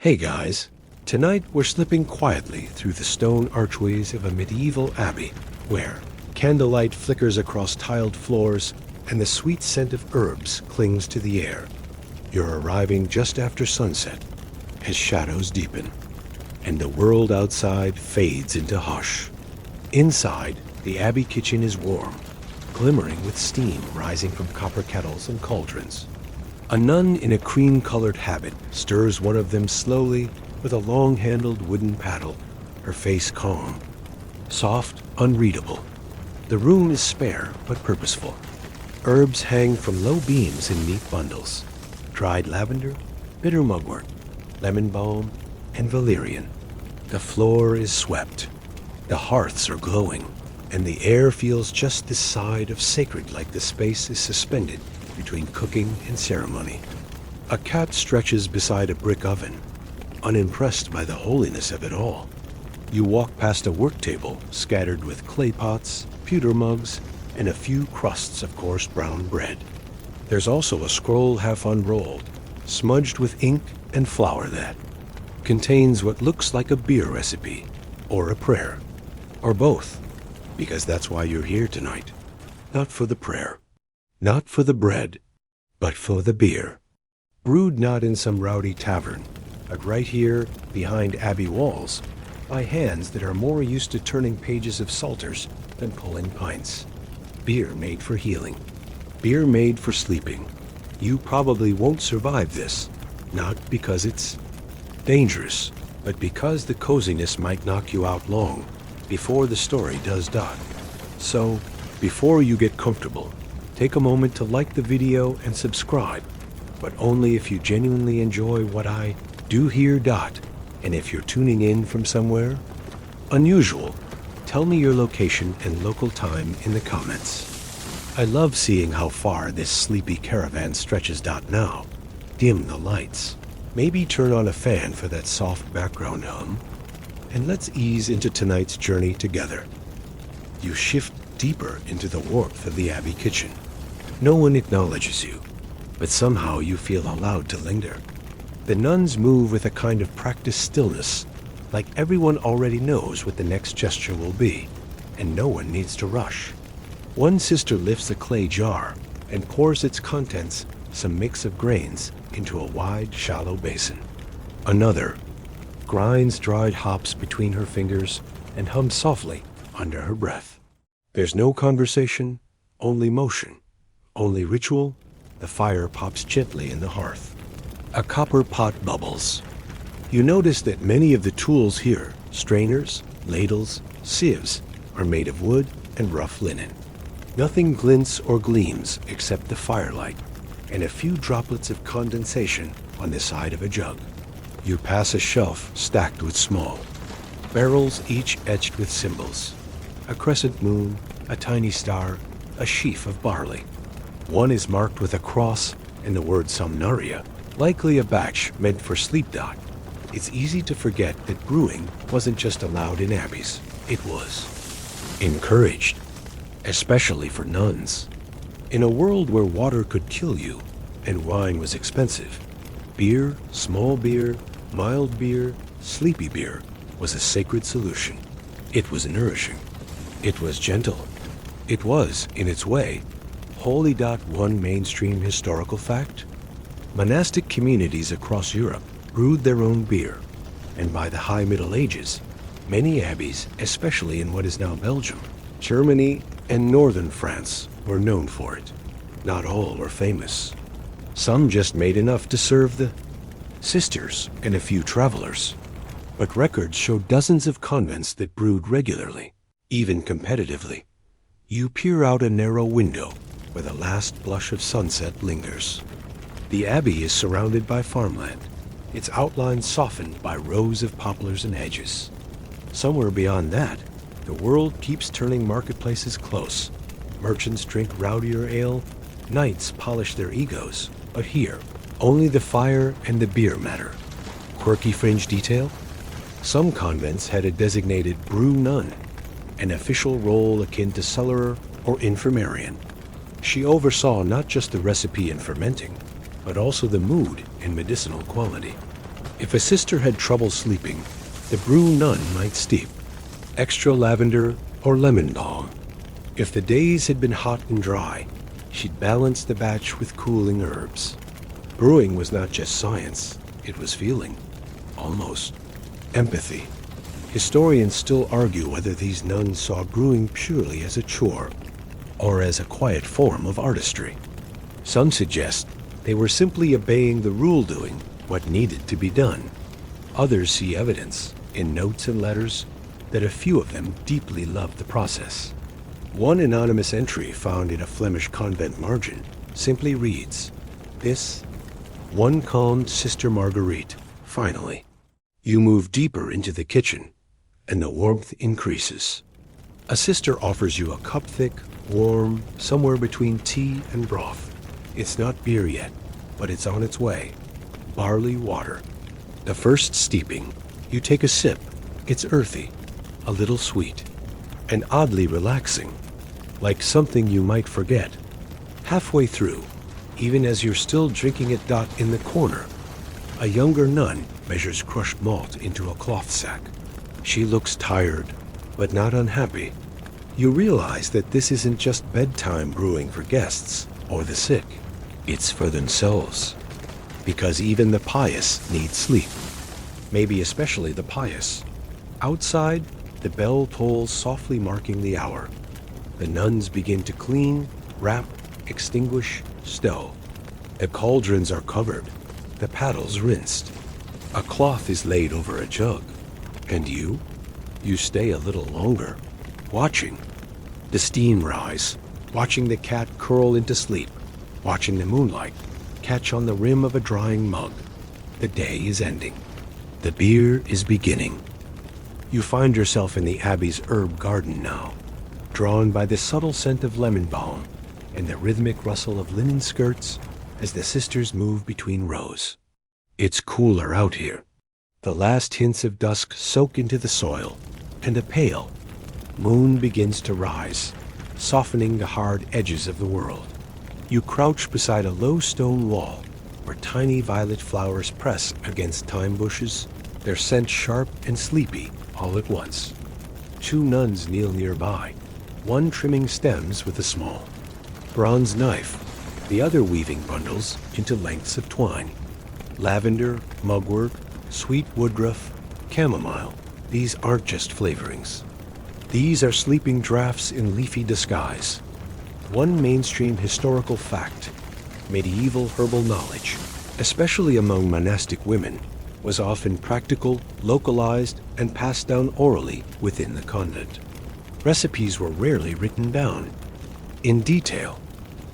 Hey guys, tonight we're slipping quietly through the stone archways of a medieval abbey where candlelight flickers across tiled floors and the sweet scent of herbs clings to the air. You're arriving just after sunset as shadows deepen and the world outside fades into hush. Inside, the abbey kitchen is warm, glimmering with steam rising from copper kettles and cauldrons. A nun in a cream-colored habit stirs one of them slowly with a long-handled wooden paddle, her face calm, soft, unreadable. The room is spare but purposeful. Herbs hang from low beams in neat bundles. Dried lavender, bitter mugwort, lemon balm, and valerian. The floor is swept. The hearths are glowing, and the air feels just this side of sacred, like the space is suspended between cooking and ceremony. A cat stretches beside a brick oven, unimpressed by the holiness of it all. You walk past a work table scattered with clay pots, pewter mugs, and a few crusts of coarse brown bread. There's also a scroll half unrolled, smudged with ink and flour that contains what looks like a beer recipe, or a prayer, or both, because that's why you're here tonight. Not for the prayer, not for the bread, but for the beer. Brewed not in some rowdy tavern, but right here behind abbey walls, by hands that are more used to turning pages of psalters than pulling pints. Beer made for healing. Beer made for sleeping. You probably won't survive this, not because it's dangerous, but because the coziness might knock you out long before the story does dot. So, before you get comfortable, take a moment to like the video and subscribe, but only if you genuinely enjoy what I do here. And if you're tuning in from somewhere unusual, tell me your location and local time in the comments. I love seeing how far this sleepy caravan stretches. Now, dim the lights. Maybe turn on a fan for that soft background hum, and let's ease into tonight's journey together. You shift deeper into the warmth of the abbey kitchen. No one acknowledges you, but somehow you feel allowed to linger. The nuns move with a kind of practiced stillness, like everyone already knows what the next gesture will be, and no one needs to rush. One sister lifts a clay jar and pours its contents, some mix of grains, into a wide, shallow basin. Another grinds dried hops between her fingers and hums softly under her breath. There's no conversation, only motion. Only ritual. The fire pops gently in the hearth. A copper pot bubbles. You notice that many of the tools here, strainers, ladles, sieves, are made of wood and rough linen. Nothing glints or gleams except the firelight and a few droplets of condensation on the side of a jug. You pass a shelf stacked with small barrels, each etched with symbols. A crescent moon, a tiny star, a sheaf of barley. One is marked with a cross and the word somnaria, likely a batch meant for sleep. It's easy to forget that brewing wasn't just allowed in abbeys, it was encouraged, especially for nuns. In a world where water could kill you and wine was expensive, beer, small beer, mild beer, sleepy beer was a sacred solution. It was nourishing. It was gentle. It was, in its way, holy. One mainstream historical fact: monastic communities across Europe brewed their own beer, and by the High Middle Ages, many abbeys, especially in what is now Belgium, Germany, and northern France, were known for it. Not all were famous. Some just made enough to serve the sisters and a few travelers. But records show dozens of convents that brewed regularly, even competitively. You peer out a narrow window where the last blush of sunset lingers. The abbey is surrounded by farmland, its outlines softened by rows of poplars and hedges. Somewhere beyond that, the world keeps turning marketplaces close. Merchants drink rowdier ale, knights polish their egos, but here, only the fire and the beer matter. Quirky fringe detail? Some convents had a designated brew nun, an official role akin to cellarer or infirmarian. She oversaw not just the recipe and fermenting, but also the mood and medicinal quality. If a sister had trouble sleeping, the brew nun might steep, extra lavender or lemon balm. If the days had been hot and dry, she'd balance the batch with cooling herbs. Brewing was not just science, it was feeling. Almost. Empathy. Historians still argue whether these nuns saw brewing purely as a chore or as a quiet form of artistry. Some suggest they were simply obeying the rule, doing what needed to be done. Others see evidence, in notes and letters, that a few of them deeply loved the process. One anonymous entry found in a Flemish convent margin simply reads, "This one calmed Sister Marguerite, finally." You move deeper into the kitchen, and the warmth increases. A sister offers you a cup-thick, warm, somewhere between tea and broth. It's not beer yet, but it's on its way. Barley water. The first steeping, you take a sip. It's earthy, a little sweet, and oddly relaxing, like something you might forget. Halfway through, even as you're still drinking it, in the corner, a younger nun measures crushed malt into a cloth sack. She looks tired, but not unhappy. You realize that this isn't just bedtime brewing for guests or the sick. It's for themselves. Because even the pious need sleep. Maybe especially the pious. Outside, the bell tolls softly, marking the hour. The nuns begin to clean, wrap, extinguish, stow. The cauldrons are covered, the paddles rinsed. A cloth is laid over a jug. And you stay a little longer, watching the steam rise, watching the cat curl into sleep, watching the moonlight catch on the rim of a drying mug. The day is ending. The beer is beginning. You find yourself in the abbey's herb garden now, drawn by the subtle scent of lemon balm and the rhythmic rustle of linen skirts as the sisters move between rows. It's cooler out here. The last hints of dusk soak into the soil, and a pale moon begins to rise, softening the hard edges of the world. You crouch beside a low stone wall where tiny violet flowers press against thyme bushes, their scent sharp and sleepy all at once. Two nuns kneel nearby, one trimming stems with a small bronze knife, the other weaving bundles into lengths of twine. Lavender, mugwort, sweet woodruff, chamomile, these aren't just flavorings. These are sleeping drafts in leafy disguise. One mainstream historical fact, medieval herbal knowledge, especially among monastic women, was often practical, localized, and passed down orally within the convent. Recipes were rarely written down in detail.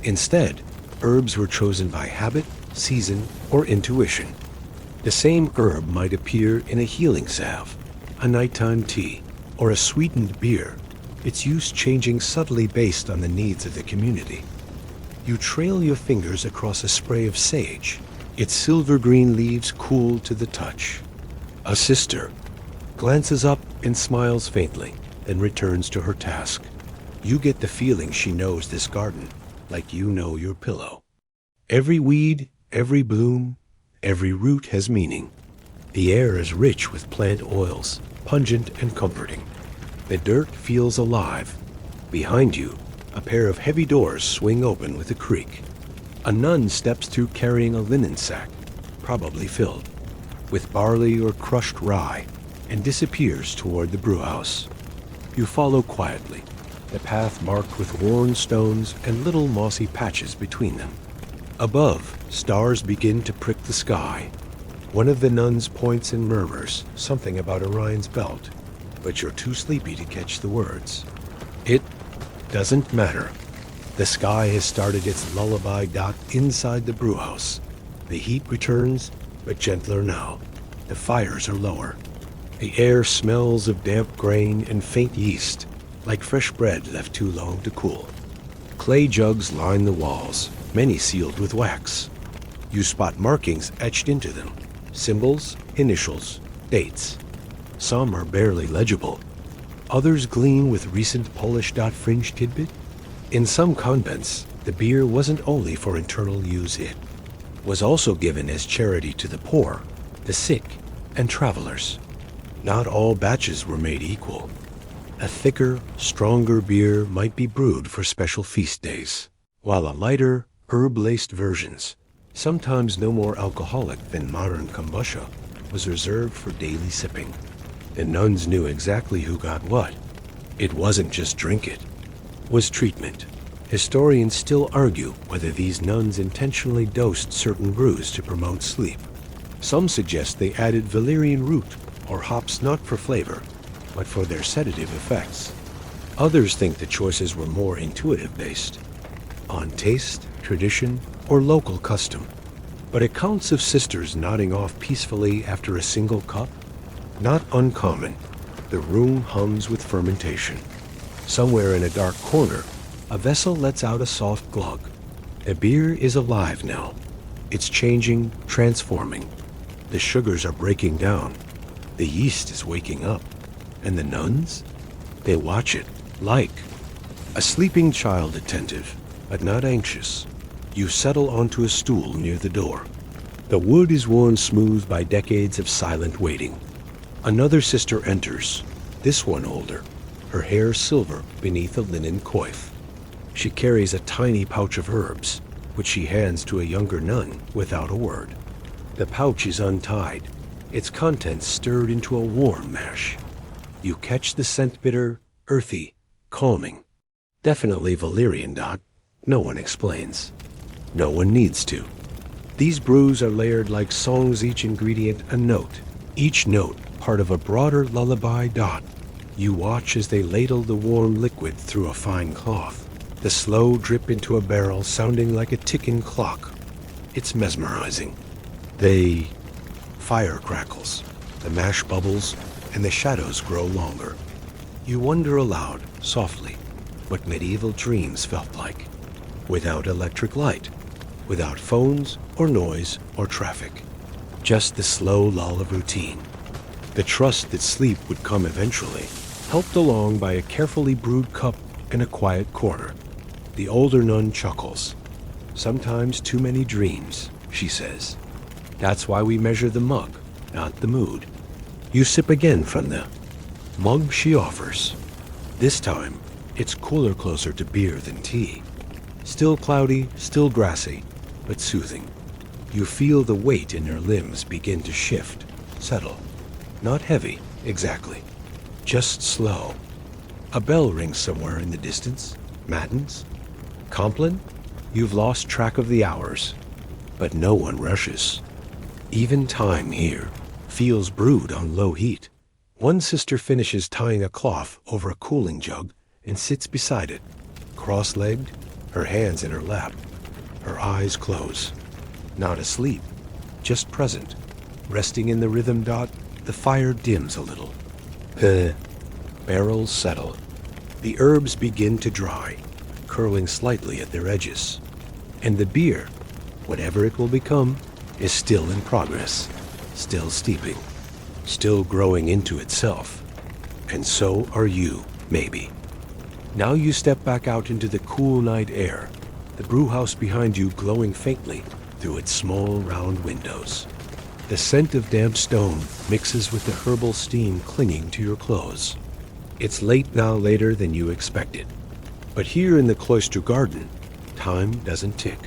Instead, herbs were chosen by habit, season, or intuition. The same herb might appear in a healing salve, a nighttime tea, or a sweetened beer, its use changing subtly based on the needs of the community. You trail your fingers across a spray of sage, its silver-green leaves cool to the touch. A sister glances up and smiles faintly, then returns to her task. You get the feeling she knows this garden like you know your pillow. Every weed, every bloom, every root has meaning. The air is rich with plant oils, pungent and comforting. The dirt feels alive. Behind you, a pair of heavy doors swing open with a creak. A nun steps through carrying a linen sack, probably filled with barley or crushed rye, and disappears toward the brewhouse. You follow quietly, the path marked with worn stones and little mossy patches between them. Above, stars begin to prick the sky. One of the nuns points and murmurs something about Orion's belt, but you're too sleepy to catch the words. It doesn't matter. The sky has started its lullaby. Inside the brewhouse. The heat returns, but gentler now. The fires are lower. The air smells of damp grain and faint yeast, like fresh bread left too long to cool. Clay jugs line the walls, many sealed with wax. You spot markings etched into them, symbols, initials, dates. Some are barely legible. Others gleam with recent polished fringe tidbit. In some convents, the beer wasn't only for internal use, it was also given as charity to the poor, the sick, and travelers. Not all batches were made equal. A thicker, stronger beer might be brewed for special feast days, while a lighter, herb-laced versions, sometimes no more alcoholic than modern kombucha, was reserved for daily sipping. The nuns knew exactly who got what. It wasn't just drink it. It was treatment. Historians still argue whether these nuns intentionally dosed certain brews to promote sleep. Some suggest they added valerian root or hops not for flavor, but for their sedative effects. Others think the choices were more intuitive-based, on taste, tradition, or local custom. But accounts of sisters nodding off peacefully after a single cup? Not uncommon. The room hums with fermentation. Somewhere in a dark corner, a vessel lets out a soft glug. A beer is alive now. It's changing, transforming. The sugars are breaking down. The yeast is waking up. And the nuns? They watch it, like a sleeping child, attentive, but not anxious. You settle onto a stool near the door. The wood is worn smooth by decades of silent waiting. Another sister enters, this one older, her hair silver beneath a linen coif. She carries a tiny pouch of herbs, which she hands to a younger nun without a word. The pouch is untied, its contents stirred into a warm mash. You catch the scent, bitter, earthy, calming. Definitely valerian, Doc. No one explains. No one needs to. These brews are layered like songs, each ingredient a note. Each note part of a broader lullaby. Dot. You watch as they ladle the warm liquid through a fine cloth. The slow drip into a barrel sounding like a ticking clock. It's mesmerizing. Fire crackles. The mash bubbles, and the shadows grow longer. You wonder aloud, softly, what medieval dreams felt like. Without electric light, without phones or noise or traffic. Just the slow lull of routine. The trust that sleep would come eventually, helped along by a carefully brewed cup in a quiet corner. The older nun chuckles. Sometimes too many dreams, she says. That's why we measure the mug, not the mood. You sip again from the mug she offers. This time, it's cooler, closer to beer than tea. Still cloudy, still grassy, but soothing. You feel the weight in your limbs begin to shift, settle. Not heavy, exactly. Just slow. A bell rings somewhere in the distance. Matins? Compline? You've lost track of the hours. But no one rushes. Even time here feels brewed on low heat. One sister finishes tying a cloth over a cooling jug and sits beside it, cross-legged, her hands in her lap. Her eyes close. Not asleep, just present. Resting in the rhythm. The fire dims a little. Barrels settle. The herbs begin to dry, curling slightly at their edges. And the beer, whatever it will become, is still in progress, still steeping, still growing into itself. And so are you, maybe. Now you step back out into the cool night air, the brewhouse behind you glowing faintly through its small round windows. The scent of damp stone mixes with the herbal steam clinging to your clothes. It's late now, later than you expected. But here in the cloister garden, time doesn't tick.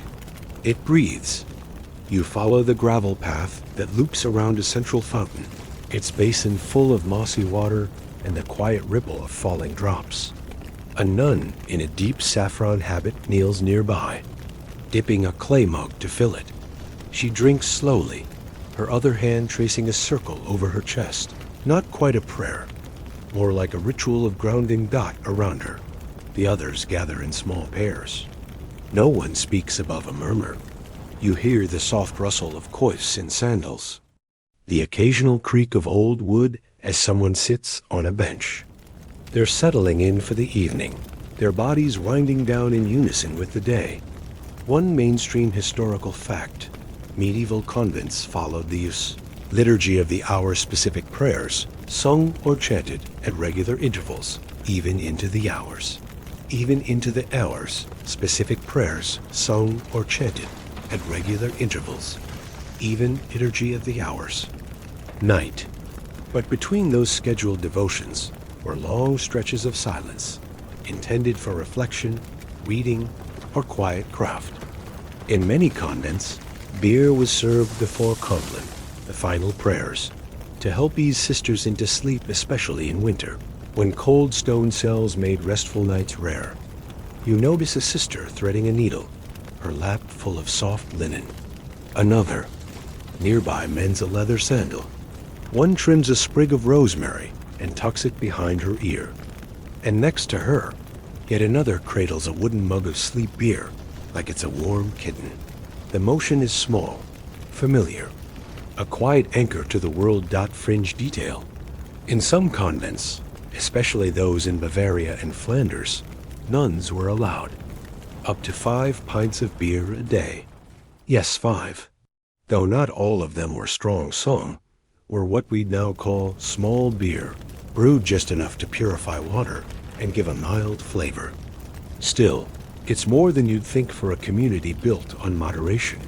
It breathes. You follow the gravel path that loops around a central fountain, its basin full of mossy water and the quiet ripple of falling drops. A nun in a deep saffron habit kneels nearby, dipping a clay mug to fill it. She drinks slowly, her other hand tracing a circle over her chest. Not quite a prayer, more like a ritual of grounding. Around her. The others gather in small pairs. No one speaks above a murmur. You hear the soft rustle of coifs in sandals, the occasional creak of old wood as someone sits on a bench. They're settling in for the evening, their bodies winding down in unison with the day. One mainstream historical fact: medieval convents followed the liturgy of the hour-specific prayers, sung or chanted at regular intervals, even into the hours. Even into the hours, specific prayers, sung or chanted at regular intervals. Even liturgy of the hours. night. But between those scheduled devotions were long stretches of silence, intended for reflection, reading, or quiet craft. In many convents, beer was served before Compline, the final prayers, to help ease sisters into sleep, especially in winter, when cold stone cells made restful nights rare. You notice a sister threading a needle, her lap full of soft linen. Another, nearby, mends a leather sandal. One trims a sprig of rosemary and tucks it behind her ear. And next to her, yet another cradles a wooden mug of sleep beer like it's a warm kitten. The motion is small, familiar, a quiet anchor to the world. Fringe detail. In some convents, especially those in Bavaria and Flanders, nuns were allowed up to 5 pints of beer a day. Yes, 5. Though not all of them were strong song, were what we'd now call small beer, brewed just enough to purify water and give a mild flavor. Still, it's more than you'd think for a community built on moderation.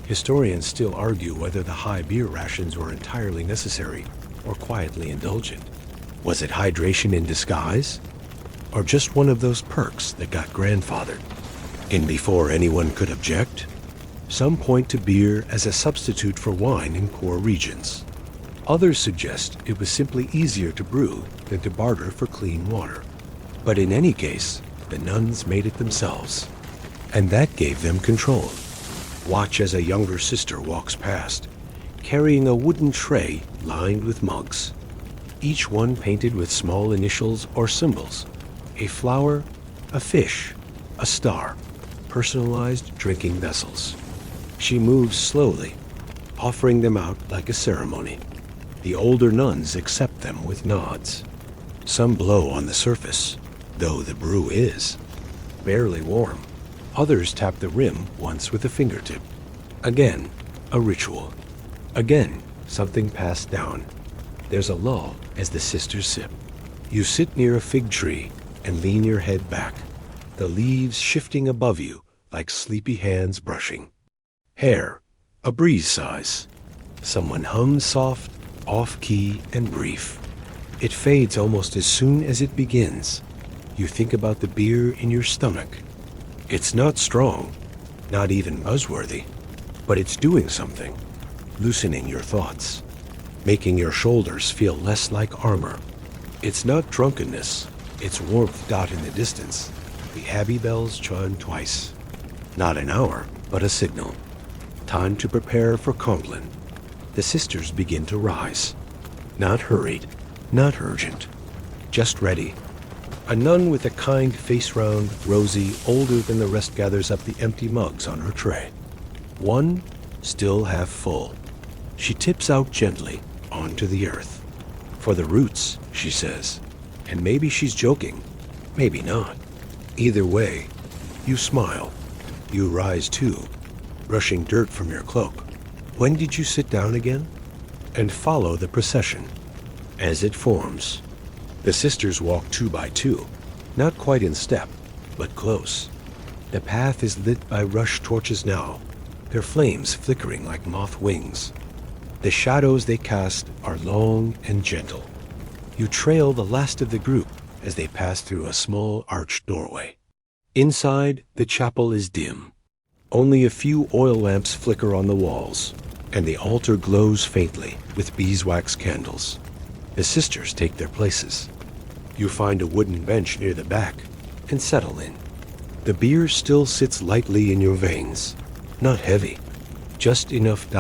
Historians still argue whether the high beer rations were entirely necessary or quietly indulgent. Was it hydration in disguise? Or just one of those perks that got grandfathered in before anyone could object? Some point to beer as a substitute for wine in poor regions. Others suggest it was simply easier to brew than to barter for clean water. But in any case, the nuns made it themselves, and that gave them control. Watch as a younger sister walks past, carrying a wooden tray lined with mugs, each one painted with small initials or symbols: a flower, a fish, a star, personalized drinking vessels. She moves slowly, offering them out like a ceremony. The older nuns accept them with nods. Some blow on the surface, though the brew is barely warm. Others tap the rim once with a fingertip. Again, a ritual. Again, something passed down. There's a lull as the sisters sip. You sit near a fig tree and lean your head back, the leaves shifting above you like sleepy hands brushing. Hair, a breeze sighs. Someone hums soft, off-key, and brief. It fades almost as soon as it begins. You think about the beer in your stomach. It's not strong, not even buzzworthy, but it's doing something, loosening your thoughts, making your shoulders feel less like armor. It's not drunkenness, it's warmth. In the distance, the abbey bells chime twice. Not an hour, but a signal. Time to prepare for Compline. The sisters begin to rise. Not hurried, not urgent, just ready. A nun with a kind face round, rosy, older than the rest gathers up the empty mugs on her tray. One, still half full. She tips out gently onto the earth. For the roots, she says. And maybe she's joking, maybe not. Either way, you smile. You rise too, brushing dirt from your cloak. When did you sit down again? And follow the procession as it forms. The sisters walk 2 by 2, not quite in step, but close. The path is lit by rush torches now, their flames flickering like moth wings. The shadows they cast are long and gentle. You trail the last of the group as they pass through a small arched doorway. Inside, the chapel is dim. Only a few oil lamps flicker on the walls, and the altar glows faintly with beeswax candles. The sisters take their places. You find a wooden bench near the back and settle in. The beer still sits lightly in your veins, not heavy, just enough.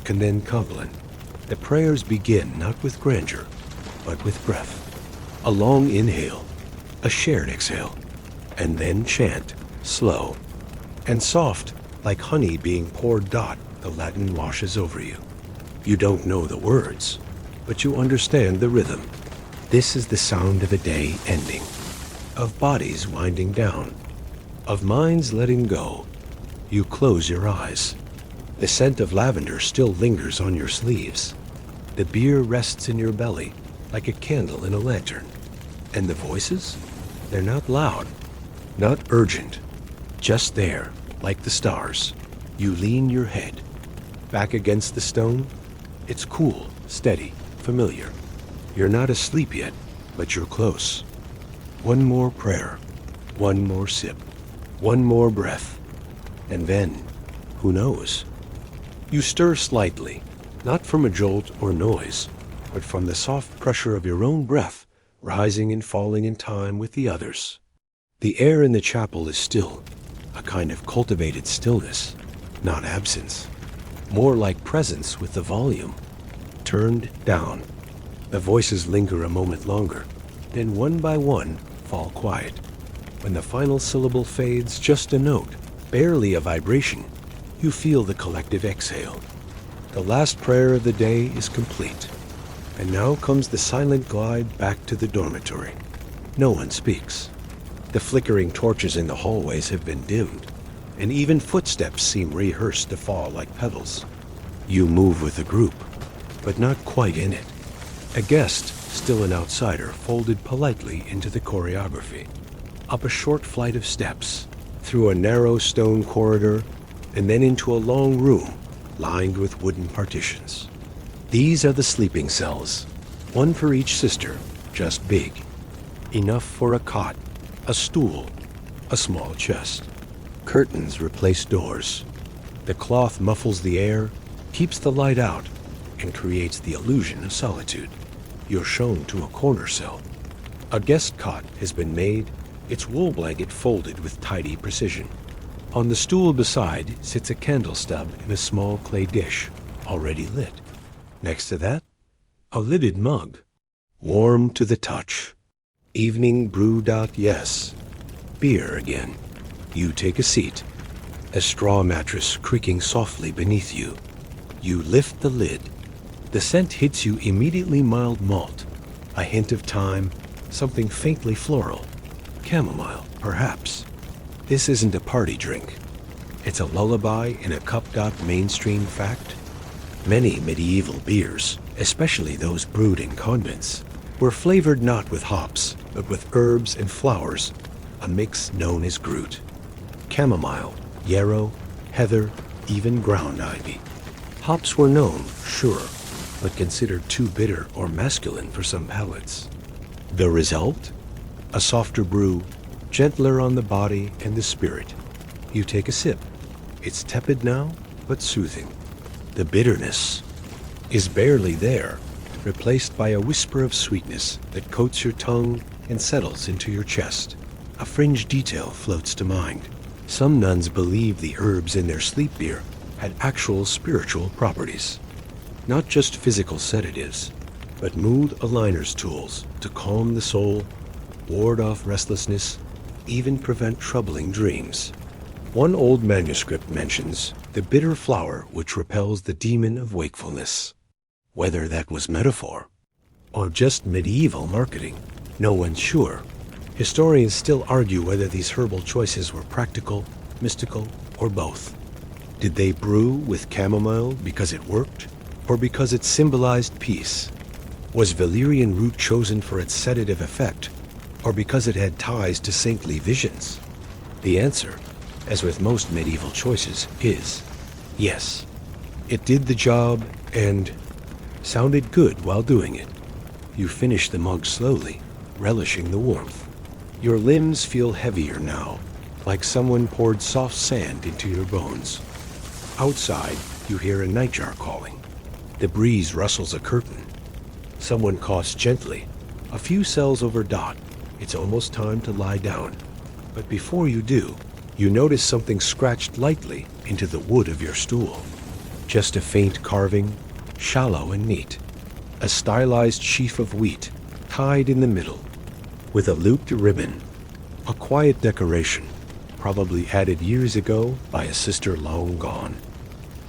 And then Compline. The prayers begin not with grandeur, but with breath. A long inhale, a shared exhale, and then chant, slow and soft, like honey being poured. The Latin washes over you. You don't know the words, but you understand the rhythm. This is the sound of a day ending, of bodies winding down, of minds letting go. You close your eyes. The scent of lavender still lingers on your sleeves. The beer rests in your belly like a candle in a lantern. And the voices? They're not loud, not urgent, just there, like the stars. You lean your head back against the stone. It's cool, steady, familiar. You're not asleep yet, but you're close. One more prayer, one more sip, one more breath, and then, who knows? You stir slightly, not from a jolt or noise, but from the soft pressure of your own breath, rising and falling in time with the others. The air in the chapel is still, a kind of cultivated stillness, not absence. More like presence with the volume turned down. The voices linger a moment longer, then one by one fall quiet. When the final syllable fades, just a note, barely a vibration, you feel the collective exhale. The last prayer of the day is complete. And now comes the silent glide back to the dormitory. No one speaks. The flickering torches in the hallways have been dimmed, and even footsteps seem rehearsed to fall like petals. You move with the group, but not quite in it. A guest, still an outsider, folded politely into the choreography. Up a short flight of steps, through a narrow stone corridor, and then into a long room lined with wooden partitions. These are the sleeping cells, one for each sister, just big. Enough for a cot, a stool, a small chest. Curtains replace doors. The cloth muffles the air, keeps the light out, and creates the illusion of solitude. You're shown to a corner cell. A guest cot has been made, its wool blanket folded with tidy precision. On the stool beside sits a candle stub in a small clay dish, already lit. Next to that, a lidded mug, warm to the touch. Evening brewed out, yes. Beer again. You take a seat, a straw mattress creaking softly beneath you. You lift the lid. The scent hits you immediately mild malt, a hint of thyme, something faintly floral. Chamomile, perhaps. This isn't a party drink. It's a lullaby in a cup-got mainstream fact. Many medieval beers, especially those brewed in convents, were flavored not with hops, but with herbs and flowers, a mix known as Groot. Chamomile, yarrow, heather, even ground ivy. Hops were known, sure, but considered too bitter or masculine for some palates. The result? A softer brew, gentler on the body and the spirit. You take a sip. It's tepid now, but soothing. The bitterness is barely there, replaced by a whisper of sweetness that coats your tongue and settles into your chest. A fringe detail floats to mind. Some nuns believed the herbs in their sleep beer had actual spiritual properties. Not just physical sedatives, but mood aligners tools to calm the soul, ward off restlessness, even prevent troubling dreams. One old manuscript mentions the bitter flower which repels the demon of wakefulness. Whether that was metaphor or just medieval marketing, no one's sure. Historians still argue whether these herbal choices were practical, mystical, or both. Did they brew with chamomile because it worked, or because it symbolized peace? Was valerian root chosen for its sedative effect, or because it had ties to saintly visions? The answer, as with most medieval choices, is yes. It did the job and sounded good while doing it. You finish the mug slowly, relishing the warmth. Your limbs feel heavier now, like someone poured soft sand into your bones. Outside, you hear a nightjar calling. The breeze rustles a curtain. Someone coughs gently. A few cells over dot. It's almost time to lie down. But before you do, you notice something scratched lightly into the wood of your stool. Just a faint carving, shallow and neat. A stylized sheaf of wheat, tied in the middle, with a looped ribbon. A quiet decoration, probably added years ago by a sister long gone.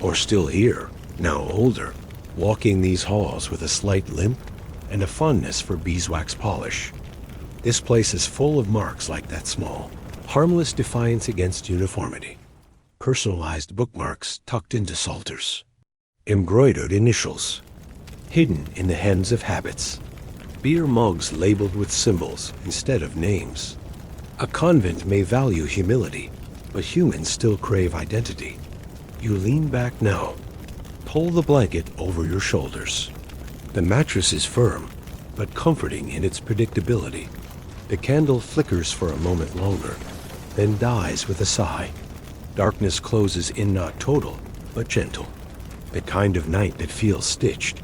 Or still here, now older, walking these halls with a slight limp and a fondness for beeswax polish. This place is full of marks like that small, harmless defiance against uniformity. Personalized bookmarks tucked into psalters. Embroidered initials, hidden in the hems of habits. Beer mugs labeled with symbols instead of names. A convent may value humility, but humans still crave identity. You lean back now, pull the blanket over your shoulders. The mattress is firm, but comforting in its predictability. The candle flickers for a moment longer, then dies with a sigh. Darkness closes in not total, but gentle. The kind of night that feels stitched.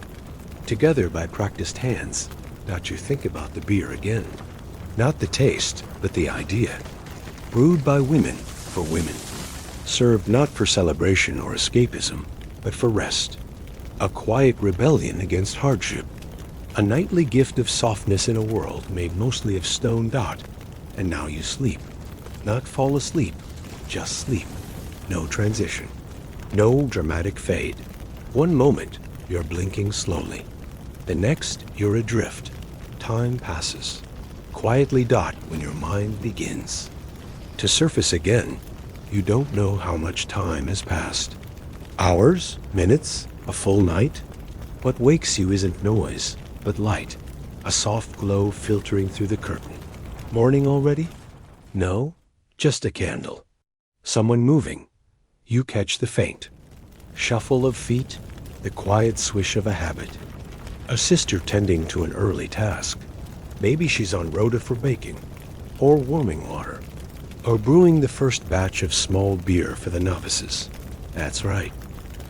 Together by practiced hands, not you think about the beer again. Not the taste, but the idea. Brewed by women, for women. Served not for celebration or escapism, but for rest. A quiet rebellion against hardship. A nightly gift of softness in a world made mostly of stone dot. And now you sleep. Not fall asleep, just sleep. No transition. No dramatic fade. One moment, you're blinking slowly. The next, you're adrift. Time passes. Quietly dot when your mind begins. To surface again, you don't know how much time has passed. Hours? Minutes? A full night? What wakes you isn't noise, but light. A soft glow filtering through the curtain. Morning already? No, just a candle. Someone moving. You catch the faint. Shuffle of feet, the quiet swish of a habit. A sister tending to an early task. Maybe she's on rota for baking, or warming water, or brewing the first batch of small beer for the novices. That's right.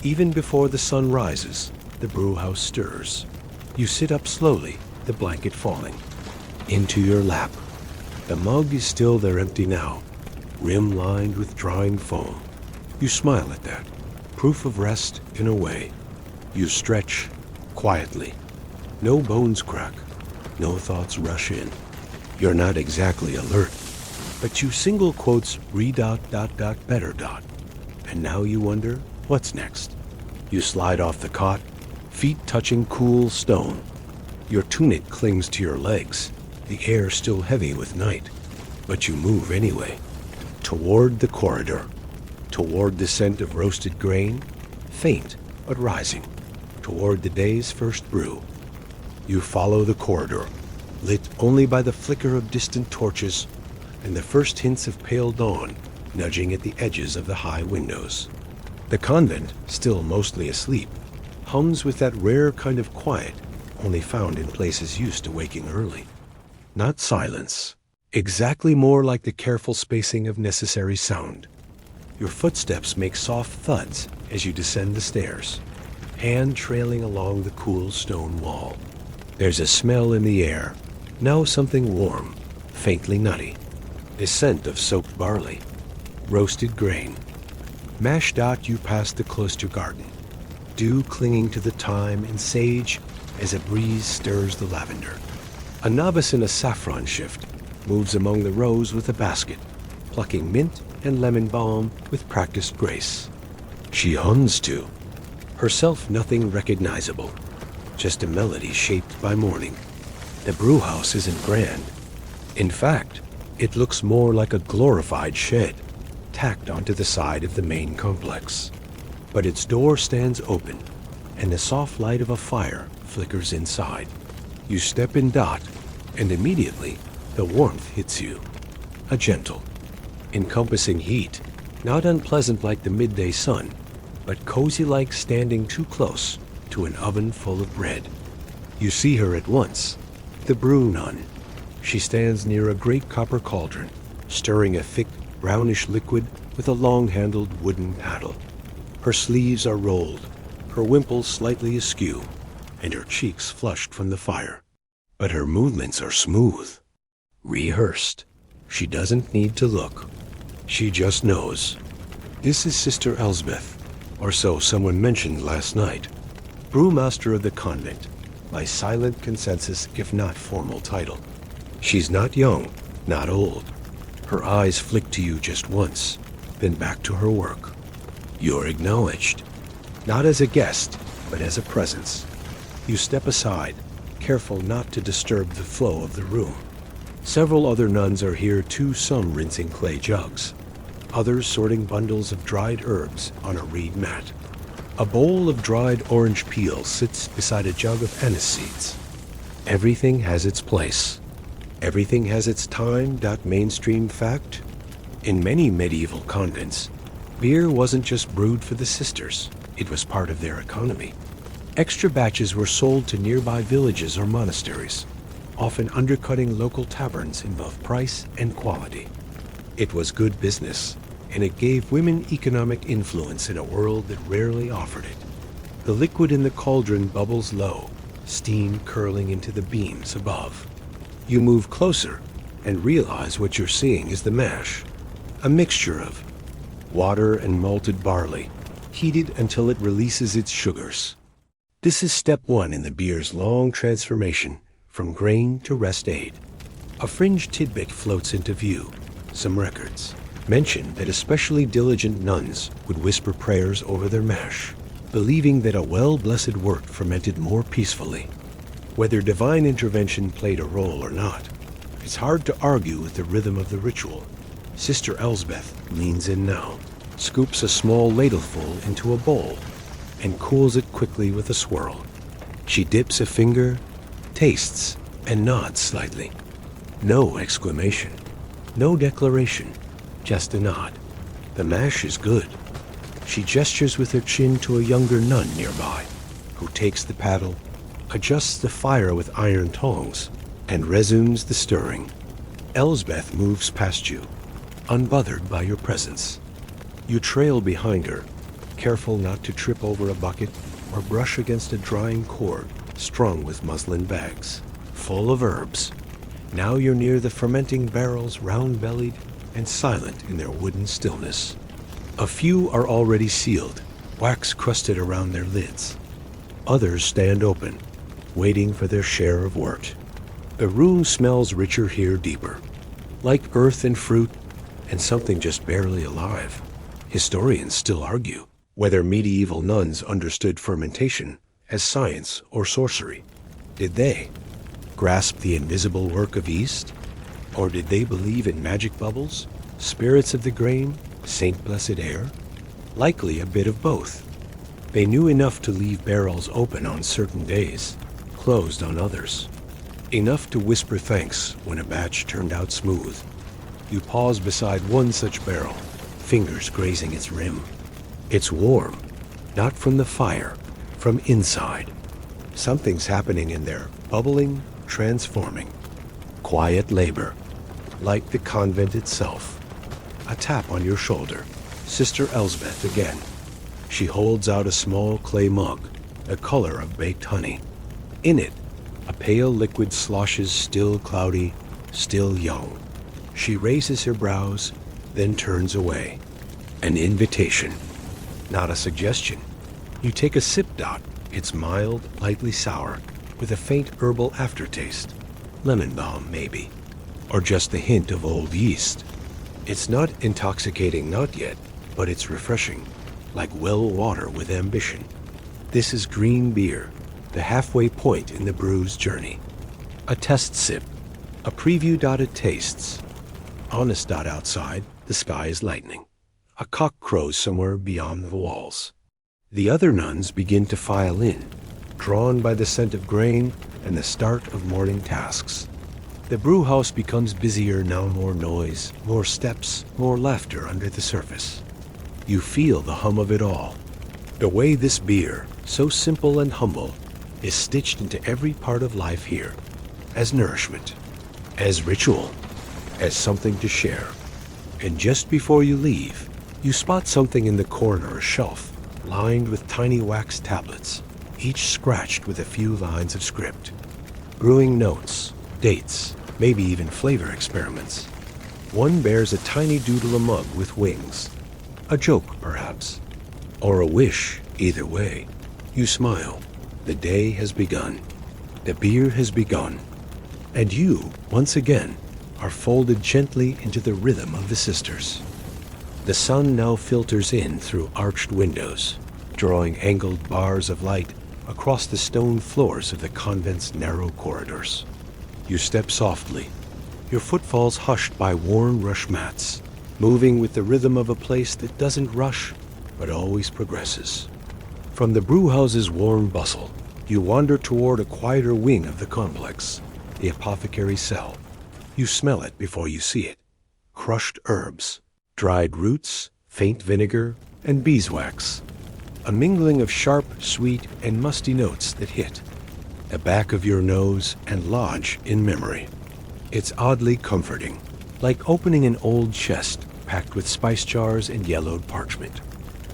Even before the sun rises, the brewhouse stirs. You sit up slowly, the blanket falling. Into your lap. The mug is still there empty now, rim lined with drying foam. You smile at that, proof of rest in a way. You stretch, quietly. No bones crack, no thoughts rush in. You're not exactly alert, but you single quotes better dot. And now you wonder, what's next? You slide off the cot, feet touching cool stone. Your tunic clings to your legs, the air still heavy with night. But you move anyway. Toward the corridor. Toward the scent of roasted grain, faint but rising. Toward the day's first brew. You follow the corridor, lit only by the flicker of distant torches and the first hints of pale dawn nudging at the edges of the high windows. The convent, still mostly asleep, hums with that rare kind of quiet only found in places used to waking early. Not silence, exactly more like the careful spacing of necessary sound. Your footsteps make soft thuds as you descend the stairs, hand trailing along the cool stone wall. There's a smell in the air, now something warm, faintly nutty. The scent of soaked barley, roasted grain. Mashed out you past the cloister garden, dew clinging to the thyme and sage as a breeze stirs the lavender. A novice in a saffron shift moves among the rows with a basket, plucking mint and lemon balm with practiced grace. She hums too, herself nothing recognizable, just a melody shaped by morning. The brewhouse isn't grand. In fact, it looks more like a glorified shed, tacked onto the side of the main complex. But its door stands open, and the soft light of a fire flickers inside. You step in dot, and immediately the warmth hits you. A gentle, encompassing heat, not unpleasant like the midday sun, but cozy like standing too close to an oven full of bread. You see her at once, the brew nun. She stands near a great copper cauldron, stirring a thick, brownish liquid with a long-handled wooden paddle. Her sleeves are rolled, her wimples slightly askew, and her cheeks flushed from the fire. But her movements are smooth, rehearsed. She doesn't need to look. She just knows. This is Sister Elsbeth, or so someone mentioned last night. Brewmaster of the convent, by silent consensus if not formal title. She's not young, not old. Her eyes flick to you just once, then back to her work. You're acknowledged, not as a guest, but as a presence. You step aside, careful not to disturb the flow of the room. Several other nuns are here too, some rinsing clay jugs, others sorting bundles of dried herbs on a reed mat. A bowl of dried orange peel sits beside a jug of anise seeds. Everything has its place. Everything has its time. Mainstream fact. In many medieval convents, beer wasn't just brewed for the sisters. It was part of their economy. Extra batches were sold to nearby villages or monasteries, often undercutting local taverns in both price and quality. It was good business, and it gave women economic influence in a world that rarely offered it. The liquid in the cauldron bubbles low, steam curling into the beams above. You move closer and realize what you're seeing is the mash, a mixture of water and malted barley, heated until it releases its sugars. This is step one in the beer's long transformation from grain to rest aid. A fringe tidbit floats into view. Some records mention that especially diligent nuns would whisper prayers over their mash, believing that a well-blessed wort fermented more peacefully. Whether divine intervention played a role or not, it's hard to argue with the rhythm of the ritual. Sister Elsbeth leans in now, scoops a small ladleful into a bowl, and cools it quickly with a swirl. She dips a finger, tastes, and nods slightly. No exclamation, no declaration, just a nod. The mash is good. She gestures with her chin to a younger nun nearby, who takes the paddle, adjusts the fire with iron tongs, and resumes the stirring. Elsbeth moves past you, unbothered by your presence. You trail behind her, careful not to trip over a bucket or brush against a drying cord strung with muslin bags, full of herbs. Now you're near the fermenting barrels, round-bellied and silent in their wooden stillness. A few are already sealed, wax crusted around their lids. Others stand open, waiting for their share of wort. The room smells richer here, deeper, like earth and fruit and something just barely alive. Historians still argue whether medieval nuns understood fermentation as science or sorcery. Did they grasp the invisible work of yeast? Or did they believe in magic bubbles, spirits of the grain, Saint Blessed air? Likely a bit of both. They knew enough to leave barrels open on certain days, closed on others. Enough to whisper thanks when a batch turned out smooth. You pause beside one such barrel, fingers grazing its rim. It's warm, not from the fire, from inside. Something's happening in there, bubbling, transforming. Quiet labor, like the convent itself. A tap on your shoulder. Sister Elsbeth again. She holds out a small clay mug, the color of baked honey. In it, a pale liquid sloshes, still cloudy, still young. She raises her brows, then turns away. An invitation, not a suggestion. You take a sip. It's mild, lightly sour, with a faint herbal aftertaste. Lemon balm, maybe. Or just the hint of old yeast. It's not intoxicating, not yet, but it's refreshing, like well water with ambition. This is green beer, the halfway point in the brew's journey. A test sip, a preview. It tastes. Honest. Outside, the sky is lightening. A cock crows somewhere beyond the walls. The other nuns begin to file in, drawn by the scent of grain and the start of morning tasks. The brewhouse becomes busier now, more noise, more steps, more laughter under the surface. You feel the hum of it all. The way this beer, so simple and humble, is stitched into every part of life here, as nourishment, as ritual, as something to share. And just before you leave, you spot something in the corner, a shelf, lined with tiny wax tablets, each scratched with a few lines of script. Brewing notes, dates, maybe even flavor experiments. One bears a tiny doodle, a mug with wings. A joke, perhaps. Or a wish, either way. You smile. The day has begun. The beer has begun. And you, once again, are folded gently into the rhythm of the sisters. The sun now filters in through arched windows, drawing angled bars of light across the stone floors of the convent's narrow corridors. You step softly, your footfalls hushed by worn rush mats, moving with the rhythm of a place that doesn't rush, but always progresses. From the brewhouse's warm bustle, you wander toward a quieter wing of the complex, the apothecary cell. You smell it before you see it. Crushed herbs, dried roots, faint vinegar, and beeswax. a mingling of sharp, sweet, and musty notes that hit the back of your nose and lodge in memory. It's oddly comforting, like opening an old chest packed with spice jars and yellowed parchment.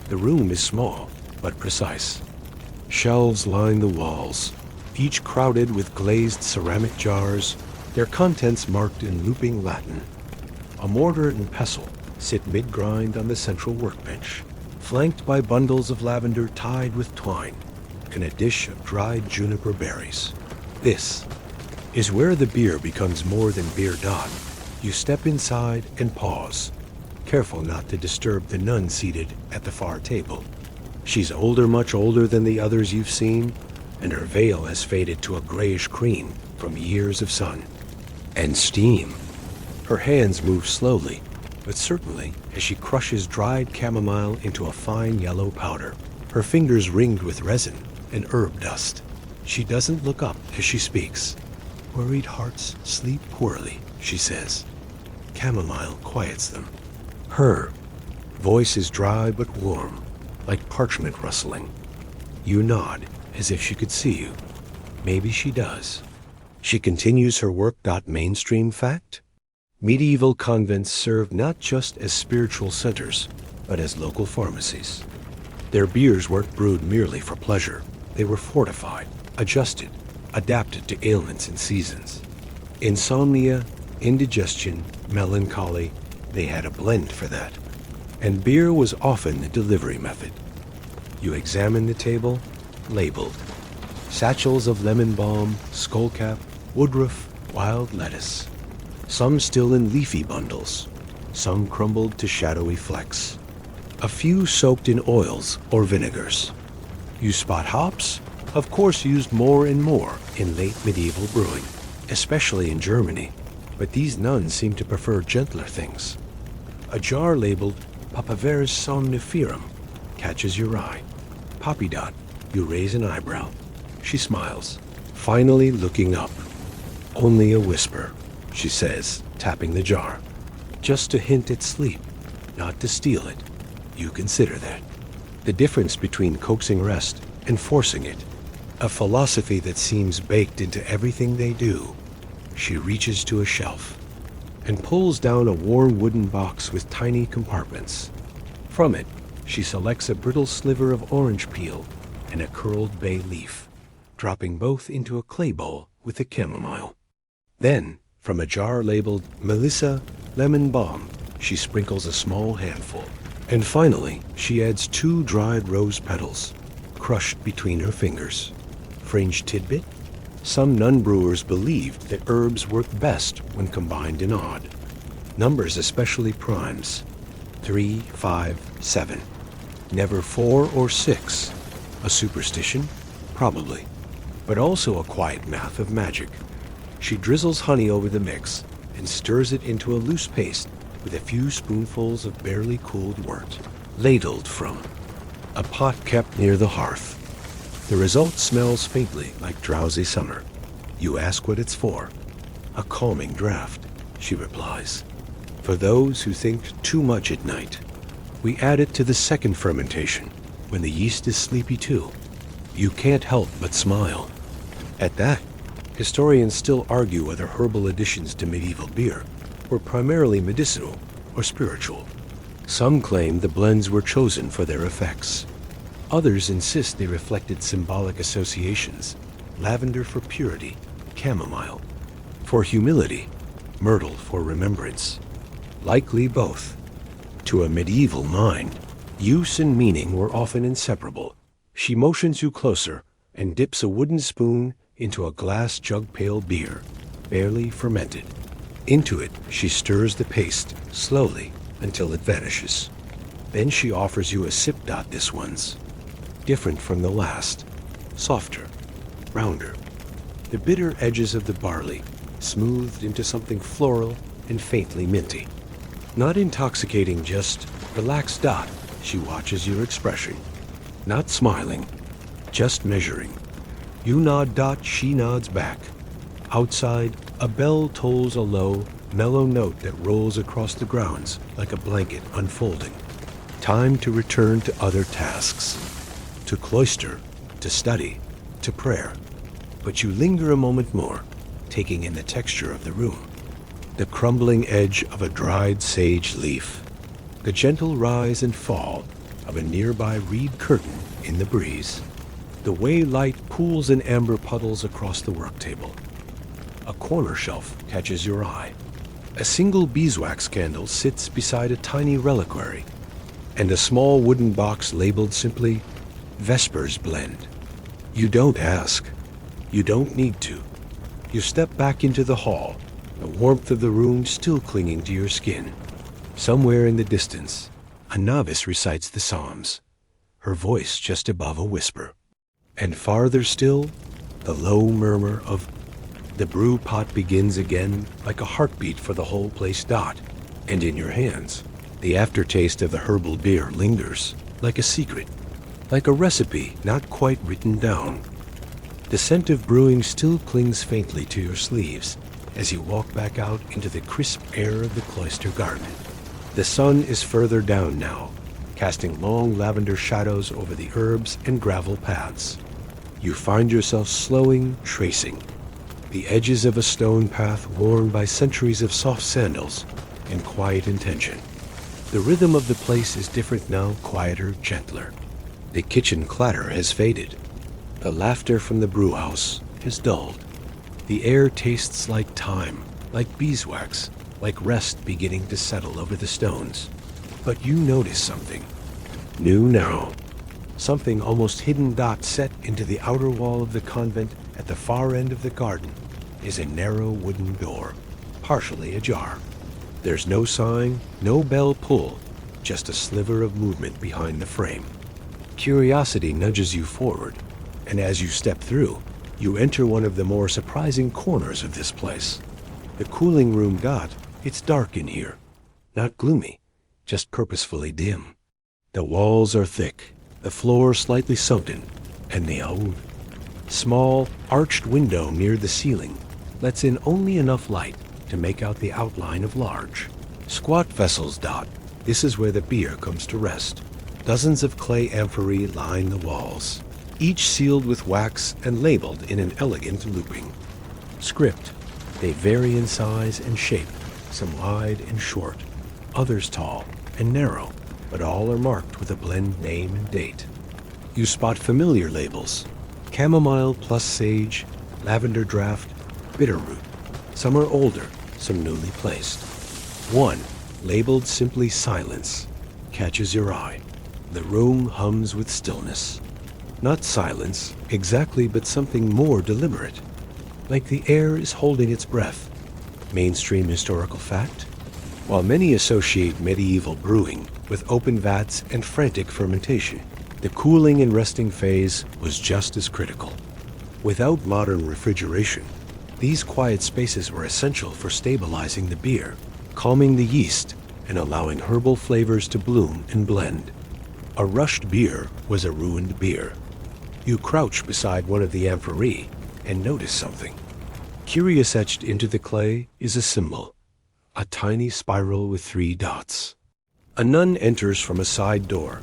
The room is small, but precise. Shelves line the walls, each crowded with glazed ceramic jars, their contents marked in looping Latin. A mortar and pestle sit mid-grind on the central workbench, flanked by bundles of lavender tied with twine, and a dish of dried juniper berries. This is where the beer becomes more than beer dot. You step inside and pause, careful not to disturb the nun seated at the far table. She's older, much older than the others you've seen, and her veil has faded to a grayish cream from years of sun and steam. Her hands move slowly, but certainly, as she crushes dried chamomile into a fine yellow powder, her fingers ringed with resin and herb dust. She doesn't look up as she speaks. "Worried hearts sleep poorly," she says. Chamomile quiets them. Her voice is dry but warm, like parchment rustling. You nod, as if she could see you. Maybe she does. She continues her work. Mainstream fact? Medieval convents served not just as spiritual centers, but as local pharmacies. Their beers weren't brewed merely for pleasure. They were fortified, adjusted, adapted to ailments and seasons. Insomnia, indigestion, melancholy, they had a blend for that. And beer was often the delivery method. You examine the table, labeled. Satchels of lemon balm, skullcap, woodruff, wild lettuce. Some still in leafy bundles, some crumbled to shadowy flecks. A few soaked in oils or vinegars. You spot hops, of course used more and more in late medieval brewing, especially in Germany, but these nuns seem to prefer gentler things. A jar labeled Papaverus somniferum catches your eye. Poppy dot, you raise an eyebrow. She smiles, finally looking up. Only a whisper, she says, tapping the jar. Just to hint at sleep, not to steal it. You consider that. The difference between coaxing rest and forcing it. A philosophy that seems baked into everything they do. She reaches to a shelf and pulls down a worn wooden box with tiny compartments. From it, she selects a brittle sliver of orange peel and a curled bay leaf, dropping both into a clay bowl with the chamomile. Then, from a jar labeled Melissa Lemon Balm, she sprinkles a small handful. And finally, she adds 2 dried rose petals, crushed between her fingers. Fringe tidbit? Some nun brewers believed that herbs work best when combined in odd. Numbers, especially primes. 3, 5, 7. Never 4 or 6. A superstition? Probably. But also a quiet math of magic. She drizzles honey over the mix and stirs it into a loose paste with a few spoonfuls of barely cooled wort, ladled from a pot kept near the hearth. The result smells faintly like drowsy summer. You ask what it's for. A calming draught, she replies. For those who think too much at night. We add it to the second fermentation, when the yeast is sleepy too. You can't help but smile. At that, historians still argue whether herbal additions to medieval beer were primarily medicinal or spiritual. Some claim the blends were chosen for their effects. Others insist they reflected symbolic associations, lavender for purity, chamomile for humility, myrtle for remembrance. Likely both. To a medieval mind, use and meaning were often inseparable. She motions you closer and dips a wooden spoon into a glass jug-pail beer, barely fermented. Into it, she stirs the paste slowly until it vanishes. Then she offers you a sip. This one's different from the last, softer, rounder. The bitter edges of the barley smoothed into something floral and faintly minty. Not intoxicating, just relaxed. She watches your expression, not smiling, just measuring. You nod. She nods back. Outside, a bell tolls a low, mellow note that rolls across the grounds like a blanket unfolding. Time to return to other tasks. to cloister, to study, to prayer. But you linger a moment more, taking in the texture of the room. The crumbling edge of a dried sage leaf, the gentle rise and fall of a nearby reed curtain in the breeze, the way light pools in amber puddles across the work table. A corner shelf catches your eye. A single beeswax candle sits beside a tiny reliquary, and a small wooden box labeled simply Vespers Blend. You don't ask. You don't need to. You step back into the hall, the warmth of the room still clinging to your skin. Somewhere in the distance, a novice recites the Psalms, her voice just above a whisper. And farther still, the low murmur of the brew pot begins again like a heartbeat for the whole place. And in your hands, the aftertaste of the herbal beer lingers like a secret, like a recipe not quite written down. The scent of brewing still clings faintly to your sleeves as you walk back out into the crisp air of the cloister garden. The sun is further down now, casting long lavender shadows over the herbs and gravel paths. You find yourself slowing, tracing the edges of a stone path worn by centuries of soft sandals and quiet intention. The rhythm of the place is different now, quieter, gentler. The kitchen clatter has faded. The laughter from the brewhouse has dulled. The air tastes like time, like beeswax, like rest beginning to settle over the stones. But you notice something new now. Something almost hidden. Set into the outer wall of the convent at the far end of the garden is a narrow wooden door, partially ajar. There's no sign, no bell pull, just a sliver of movement behind the frame. Curiosity nudges you forward, and as you step through, you enter one of the more surprising corners of this place. The cooling room. It's dark in here. Not gloomy, just purposefully dim. The walls are thick, the floor slightly sunken, and the old, small, arched window near the ceiling lets in only enough light to make out the outline of large, squat vessels. This is where the beer comes to rest. Dozens of clay amphorae line the walls, each sealed with wax and labeled in an elegant looping script. They vary in size and shape, some wide and short, others tall and narrow, but all are marked with a blend name and date. You spot familiar labels: chamomile plus sage, lavender draft, bitter root. Some are older, some newly placed. One, labeled simply silence, catches your eye. The room hums with stillness. Not silence exactly, but something more deliberate, like the air is holding its breath. Mainstream historical fact? While many associate medieval brewing with open vats and frantic fermentation, the cooling and resting phase was just as critical. Without modern refrigeration, these quiet spaces were essential for stabilizing the beer, calming the yeast, and allowing herbal flavors to bloom and blend. A rushed beer was a ruined beer. You crouch beside one of the amphorae and notice something. Curious etched into the clay is a symbol, a tiny spiral with 3 dots. A nun enters from a side door,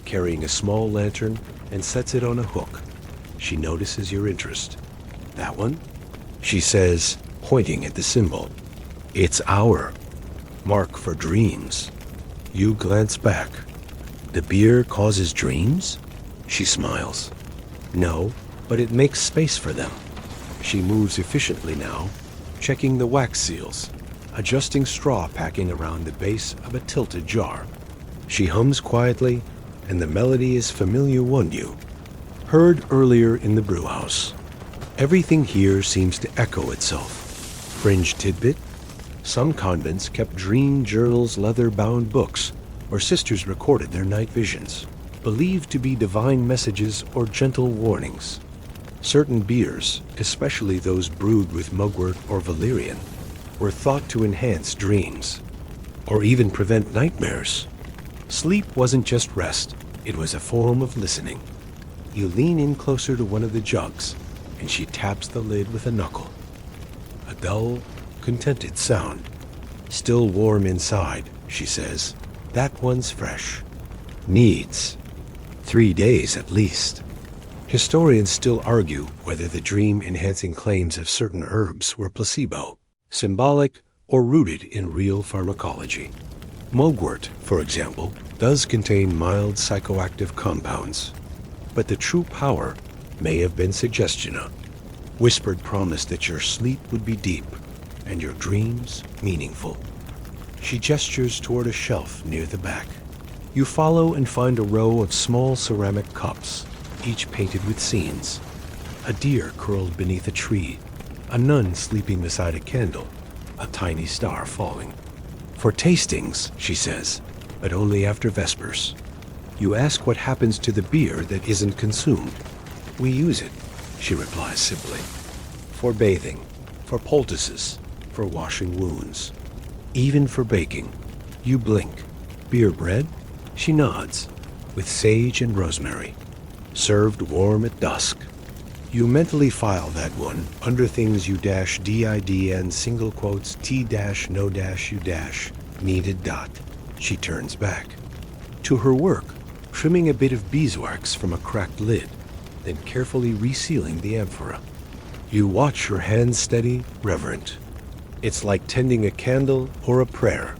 carrying a small lantern, and sets it on a hook. She notices your interest. That one? She says, pointing at the symbol. It's our mark for dreams. You glance back. The beer causes dreams? She smiles. No, but it makes space for them. She moves efficiently now, checking the wax seals, adjusting straw packing around the base of a tilted jar. She hums quietly, and the melody is familiar one you heard earlier in the brewhouse. Everything here seems to echo itself. Fringe tidbit: some convents kept dream journals, leather-bound books, where sisters recorded their night visions, believed to be divine messages or gentle warnings. Certain beers, especially those brewed with mugwort or valerian, were thought to enhance dreams, or even prevent nightmares. Sleep wasn't just rest, it was a form of listening. You lean in closer to one of the jugs, and she taps the lid with a knuckle. A dull, contented sound. Still warm inside, she says. That one's fresh. Needs 3 days at least. Historians still argue whether the dream-enhancing claims of certain herbs were placebo, symbolic, or rooted in real pharmacology. Mugwort, for example, does contain mild psychoactive compounds, but the true power may have been suggestion, whispered promise that your sleep would be deep and your dreams meaningful. She gestures toward a shelf near the back. You follow and find a row of small ceramic cups, each painted with scenes. A deer curled beneath a tree, a nun sleeping beside a candle, a tiny star falling. For tastings, she says, but only after Vespers. You ask what happens to the beer that isn't consumed. We use it, she replies simply. For bathing, for poultices, for washing wounds, even for baking. You blink. Beer bread? She nods, with sage and rosemary, served warm at dusk. You mentally file that one under things you dash DID and single quotes T dash no dash you dash needed dot. She turns back. To her work, trimming a bit of beeswax from a cracked lid, then carefully resealing the amphora. You watch her hands steady, reverent. It's like tending a candle or a prayer,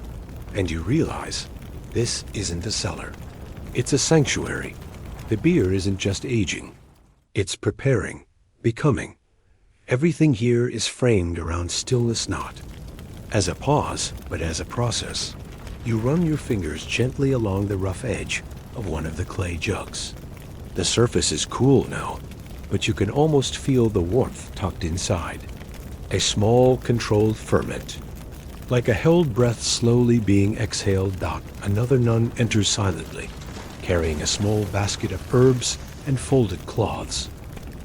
and you realize this isn't a cellar. It's a sanctuary. The beer isn't just aging. It's preparing, becoming. Everything here is framed around stillness not as a pause, but as a process. You run your fingers gently along the rough edge of one of the clay jugs. The surface is cool now, but you can almost feel the warmth tucked inside. A small, controlled ferment. Like a held breath slowly being exhaled, another nun enters silently, carrying a small basket of herbs and folded cloths.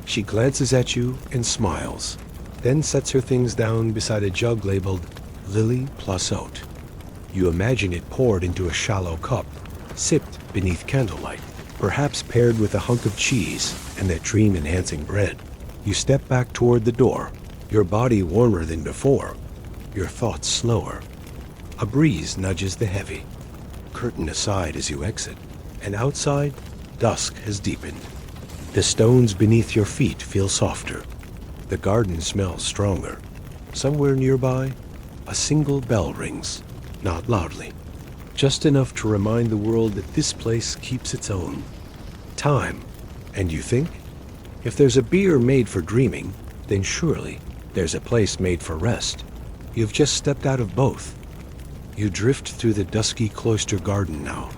She glances at you and smiles, then sets her things down beside a jug labeled Lily plus Oat. You imagine it poured into a shallow cup, sipped beneath candlelight, perhaps paired with a hunk of cheese and that dream-enhancing bread. You step back toward the door, your body warmer than before, your thoughts slower. A breeze nudges the heavy. Curtain aside as you exit, and outside, dusk has deepened. The stones beneath your feet feel softer. The garden smells stronger. Somewhere nearby, a single bell rings, not loudly, just enough to remind the world that this place keeps its own time. And you think, if there's a beer made for dreaming, then surely there's a place made for rest. You've just stepped out of both. You drift through the dusky cloister garden now,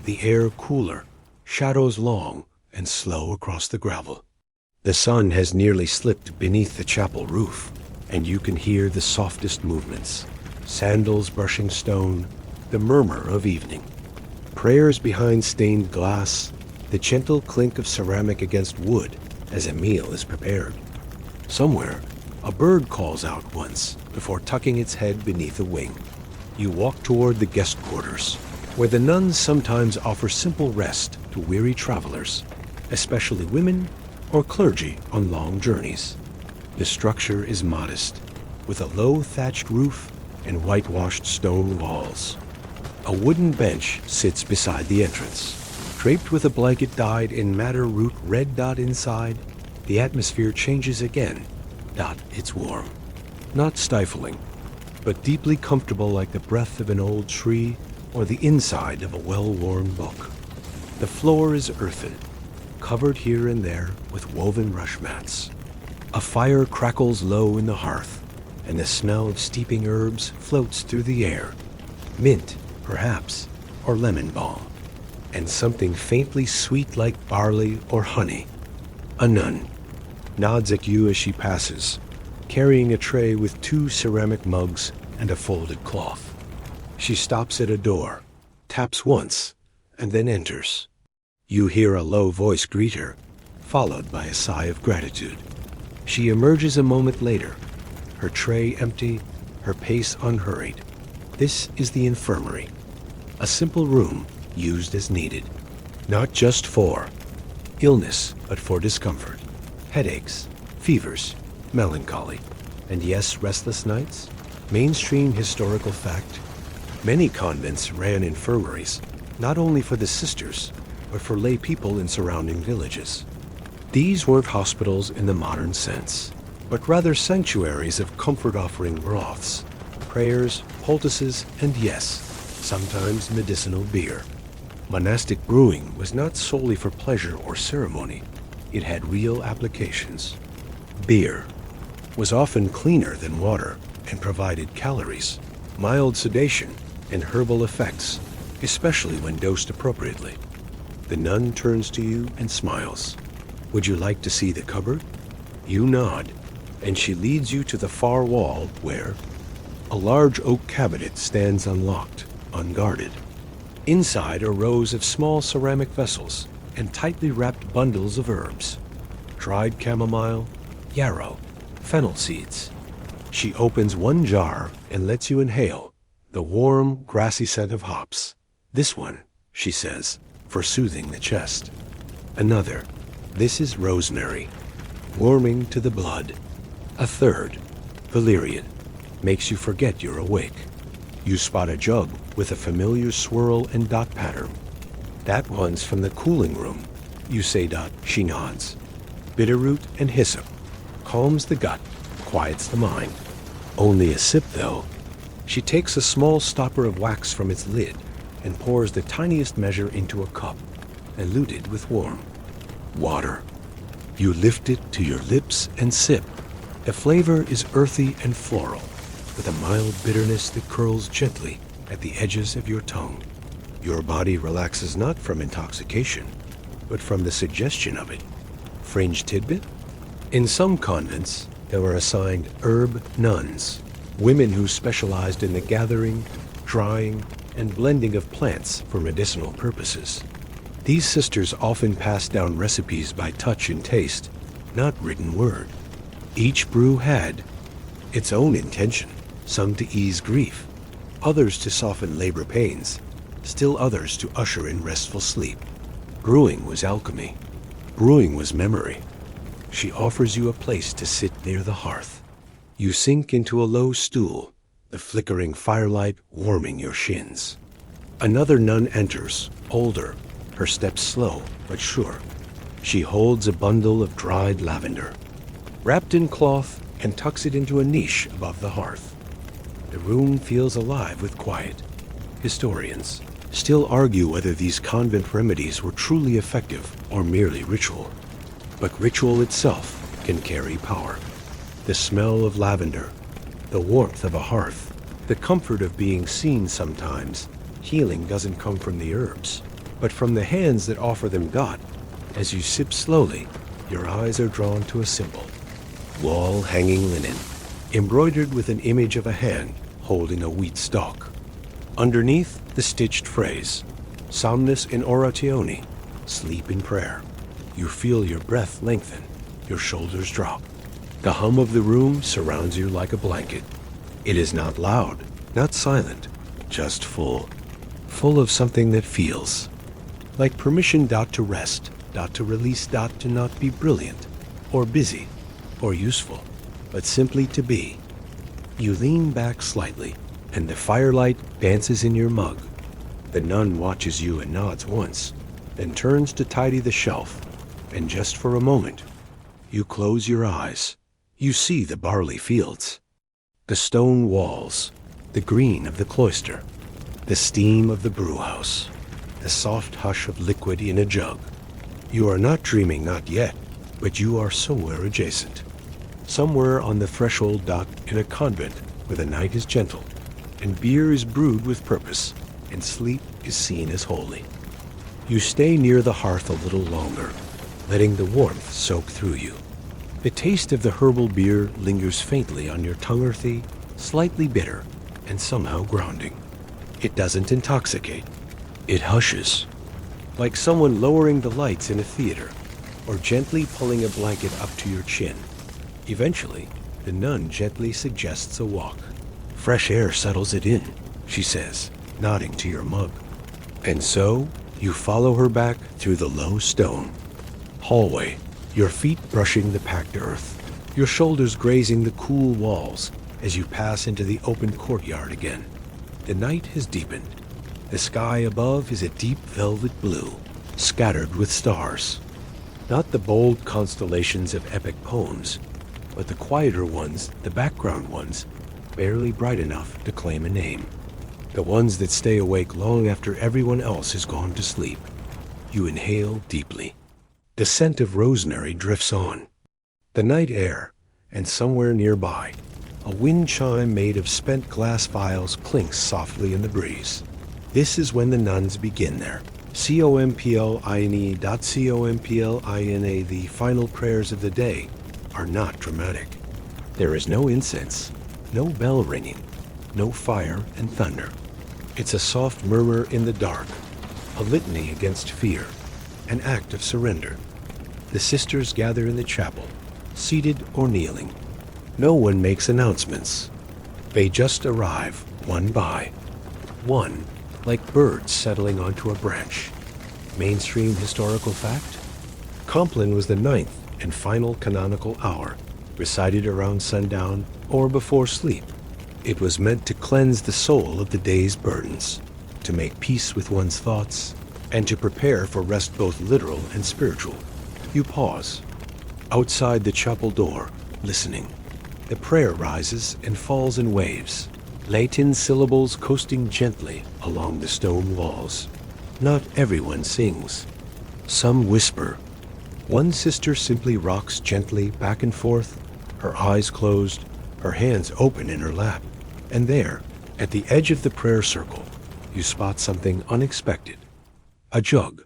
the air cooler, shadows long and slow across the gravel. The sun has nearly slipped beneath the chapel roof, and you can hear the softest movements, sandals brushing stone, the murmur of evening, prayers behind stained glass, the gentle clink of ceramic against wood as a meal is prepared. Somewhere, a bird calls out once before tucking its head beneath a wing. You walk toward the guest quarters, where the nuns sometimes offer simple rest to weary travelers, especially women or clergy on long journeys. The structure is modest, with a low thatched roof and whitewashed stone walls. A wooden bench sits beside the entrance, draped with a blanket dyed in madder root red inside. The atmosphere changes again. It's warm, not stifling, but deeply comfortable, like the breath of an old tree or the inside of a well-worn book. The floor is earthen, covered here and there with woven rush mats. A fire crackles low in the hearth, and the smell of steeping herbs floats through the air. Mint, perhaps, or lemon balm, and something faintly sweet like barley or honey. A nun nods at you as she passes, carrying a tray with 2 ceramic mugs and a folded cloth. She stops at a door, taps once, and then enters. You hear a low voice greet her, followed by a sigh of gratitude. She emerges a moment later, her tray empty, her pace unhurried. This is the infirmary, a simple room used as needed, not just for illness, but for discomfort, headaches, fevers, melancholy, and yes, restless nights. Mainstream historical fact. Many convents ran infirmaries, not only for the sisters, but for lay people in surrounding villages. These weren't hospitals in the modern sense, but rather sanctuaries of comfort-offering broths, prayers, poultices, and yes, sometimes medicinal beer. Monastic brewing was not solely for pleasure or ceremony. It had real applications. Beer was often cleaner than water and provided calories, mild sedation, and herbal effects, especially when dosed appropriately. The nun turns to you and smiles. Would you like to see the cupboard? You nod, and she leads you to the far wall where a large oak cabinet stands unlocked, unguarded. Inside are rows of small ceramic vessels and tightly wrapped bundles of herbs. Dried chamomile, yarrow, fennel seeds. She opens one jar and lets you inhale the warm, grassy scent of hops. This one, she says, for soothing the chest. Another, this is rosemary, warming to the blood. A third, valerian, makes you forget you're awake. You spot a jug with a familiar swirl and dot pattern. That one's from the cooling room. You say dot, she nods. Bitterroot and hyssop. Calms the gut, quiets the mind. Only a sip, though. She takes a small stopper of wax from its lid and pours the tiniest measure into a cup, eluted with warm water. You lift it to your lips and sip. The flavor is earthy and floral, with a mild bitterness that curls gently at the edges of your tongue. Your body relaxes not from intoxication, but from the suggestion of it. Fringe tidbit? In some convents, there were assigned herb nuns, women who specialized in the gathering, drying, and blending of plants for medicinal purposes. These sisters often passed down recipes by touch and taste, not written word. Each brew had its own intention, some to ease grief, others to soften labor pains, still others to usher in restful sleep. Brewing was alchemy. Brewing was memory. She offers you a place to sit near the hearth. You sink into a low stool, the flickering firelight warming your shins. Another nun enters, older, her steps slow but sure. She holds a bundle of dried lavender, wrapped in cloth, and tucks it into a niche above the hearth. The room feels alive with quiet. Historians still argue whether these convent remedies were truly effective or merely ritual. But ritual itself can carry power. The smell of lavender, the warmth of a hearth, the comfort of being seen sometimes. Healing doesn't come from the herbs, but from the hands that offer them God. As you sip slowly, your eyes are drawn to a symbol. Wall-hanging linen, embroidered with an image of a hand holding a wheat stalk. Underneath, the stitched phrase, somnis in oratione, sleep in prayer. You feel your breath lengthen, your shoulders drop. The hum of the room surrounds you like a blanket. It is not loud, not silent, just full. Full of something that feels like permission to rest, to release, to not be brilliant, or busy, or useful, but simply to be. You lean back slightly, and the firelight dances in your mug. The nun watches you and nods once, then turns to tidy the shelf, and just for a moment, you close your eyes. You see the barley fields, the stone walls, the green of the cloister, the steam of the brewhouse, the soft hush of liquid in a jug. You are not dreaming, not yet, but you are somewhere adjacent. Somewhere on the threshold in a convent where the night is gentle, and beer is brewed with purpose, and sleep is seen as holy. You stay near the hearth a little longer, letting the warmth soak through you. The taste of the herbal beer lingers faintly on your tongue, earthy, slightly bitter, and somehow grounding. It doesn't intoxicate. It hushes, like someone lowering the lights in a theater, or gently pulling a blanket up to your chin. Eventually, the nun gently suggests a walk. Fresh air settles it in, she says, nodding to your mug. And so, you follow her back through the low stone hallway, your feet brushing the packed earth, your shoulders grazing the cool walls as you pass into the open courtyard again. The night has deepened. The sky above is a deep velvet blue, scattered with stars. Not the bold constellations of epic poems, but the quieter ones, the background ones, barely bright enough to claim a name. The ones that stay awake long after everyone else has gone to sleep. You inhale deeply. The scent of rosemary drifts on. The night air, and somewhere nearby, a wind chime made of spent glass vials clinks softly in the breeze. This is when the nuns begin their compline. The final prayers of the day are not dramatic. There is no incense, no bell ringing, no fire and thunder. It's a soft murmur in the dark, a litany against fear, an act of surrender. The sisters gather in the chapel, seated or kneeling. No one makes announcements. They just arrive, one by one, like birds settling onto a branch. Mainstream historical fact? Compline was the ninth and final canonical hour, recited around sundown or before sleep. It was meant to cleanse the soul of the day's burdens, to make peace with one's thoughts, and to prepare for rest both literal and spiritual. You pause. Outside the chapel door, listening. The prayer rises and falls in waves, Latin syllables coasting gently along the stone walls. Not everyone sings. Some whisper. One sister simply rocks gently back and forth, her eyes closed, her hands open in her lap. And there, at the edge of the prayer circle, you spot something unexpected. A jug.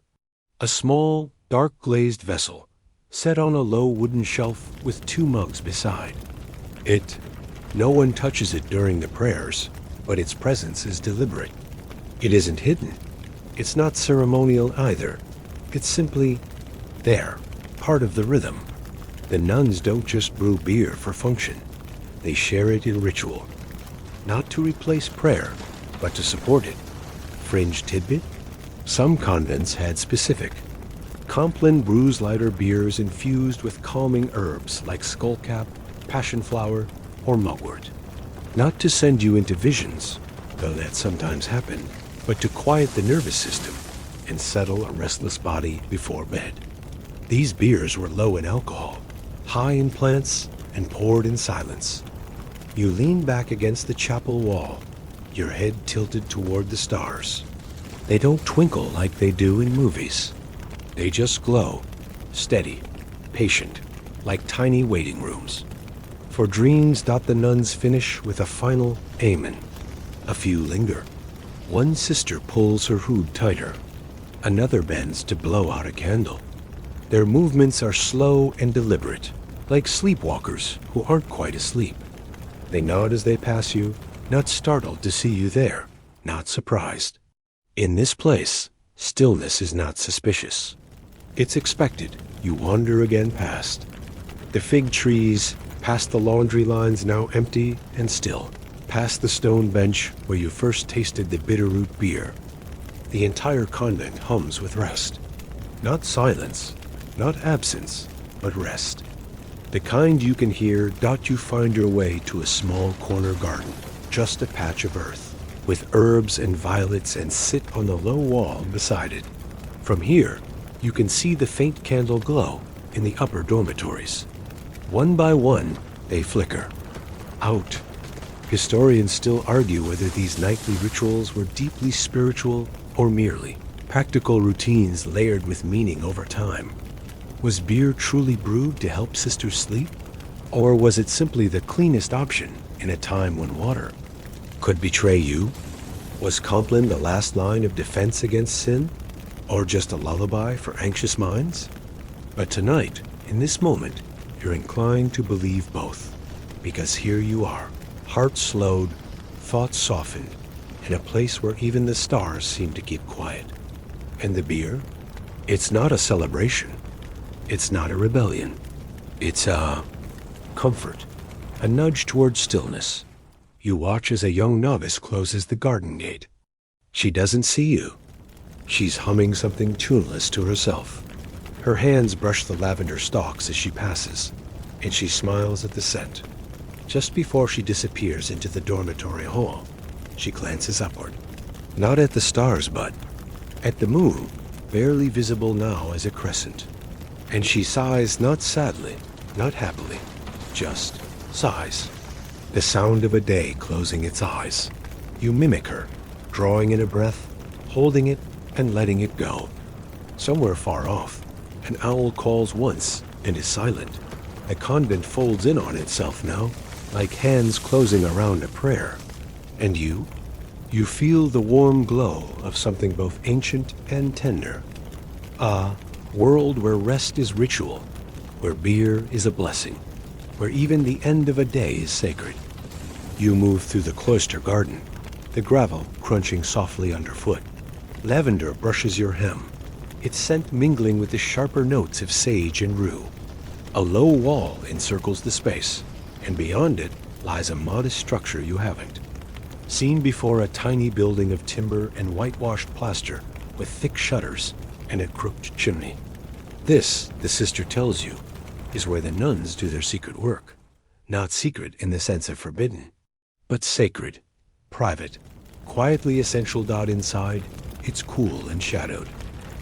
A small, dark-glazed vessel, set on a low wooden shelf with two mugs beside. No one touches it during the prayers, but its presence is deliberate. It isn't hidden. It's not ceremonial either. It's simply there, part of the rhythm. The nuns don't just brew beer for function. They share it in ritual. Not to replace prayer, but to support it. Fringe tidbit? Some convents had specific. Compline brews lighter beers infused with calming herbs like skullcap, passion flower, or mugwort. Not to send you into visions, though that sometimes happened, but to quiet the nervous system and settle a restless body before bed. These beers were low in alcohol, high in plants, and poured in silence. You lean back against the chapel wall, your head tilted toward the stars. They don't twinkle like they do in movies. They just glow, steady, patient, like tiny waiting rooms. For dreams, the nuns finish with a final amen. A few linger. One sister pulls her hood tighter. Another bends to blow out a candle. Their movements are slow and deliberate, like sleepwalkers who aren't quite asleep. They nod as they pass you, not startled to see you there, not surprised. In this place, stillness is not suspicious. It's expected. You wander again past the fig trees, past the laundry lines now empty and still, past the stone bench where you first tasted the bitterroot beer. The entire convent hums with rest. Not silence, not absence, but rest. The kind you can hear. You find your way to a small corner garden, just a patch of earth, with herbs and violets, and sit on the low wall beside it. From here, you can see the faint candle glow in the upper dormitories. One by one, they flicker. Out. Historians still argue whether these nightly rituals were deeply spiritual or merely practical routines layered with meaning over time. Was beer truly brewed to help sisters sleep? Or was it simply the cleanest option in a time when water could betray you? Was Compline the last line of defense against sin? Or just a lullaby for anxious minds? But tonight, in this moment, you're inclined to believe both. Because here you are, heart slowed, thoughts softened, in a place where even the stars seem to keep quiet. And the beer? It's not a celebration. It's not a rebellion. It's a comfort, a nudge toward stillness. You watch as a young novice closes the garden gate. She doesn't see you. She's humming something tuneless to herself. Her hands brush the lavender stalks as she passes, and she smiles at the scent. Just before she disappears into the dormitory hall, she glances upward. Not at the stars, but at the moon, barely visible now as a crescent. And she sighs not sadly, not happily, just sighs. The sound of a day closing its eyes. You mimic her, drawing in a breath, holding it, and letting it go. Somewhere far off, an owl calls once and is silent. The convent folds in on itself now, like hands closing around a prayer. And you feel the warm glow of something both ancient and tender. A world where rest is ritual, where beer is a blessing, where even the end of a day is sacred. You move through the cloister garden, the gravel crunching softly underfoot. Lavender brushes your hem, its scent mingling with the sharper notes of sage and rue. A low wall encircles the space, and beyond it lies a modest structure you haven't seen before, a tiny building of timber and whitewashed plaster with thick shutters and a crooked chimney. This, the sister tells you, is where the nuns do their secret work. Not secret in the sense of forbidden, but sacred, private, quietly essential. Inside, it's cool and shadowed.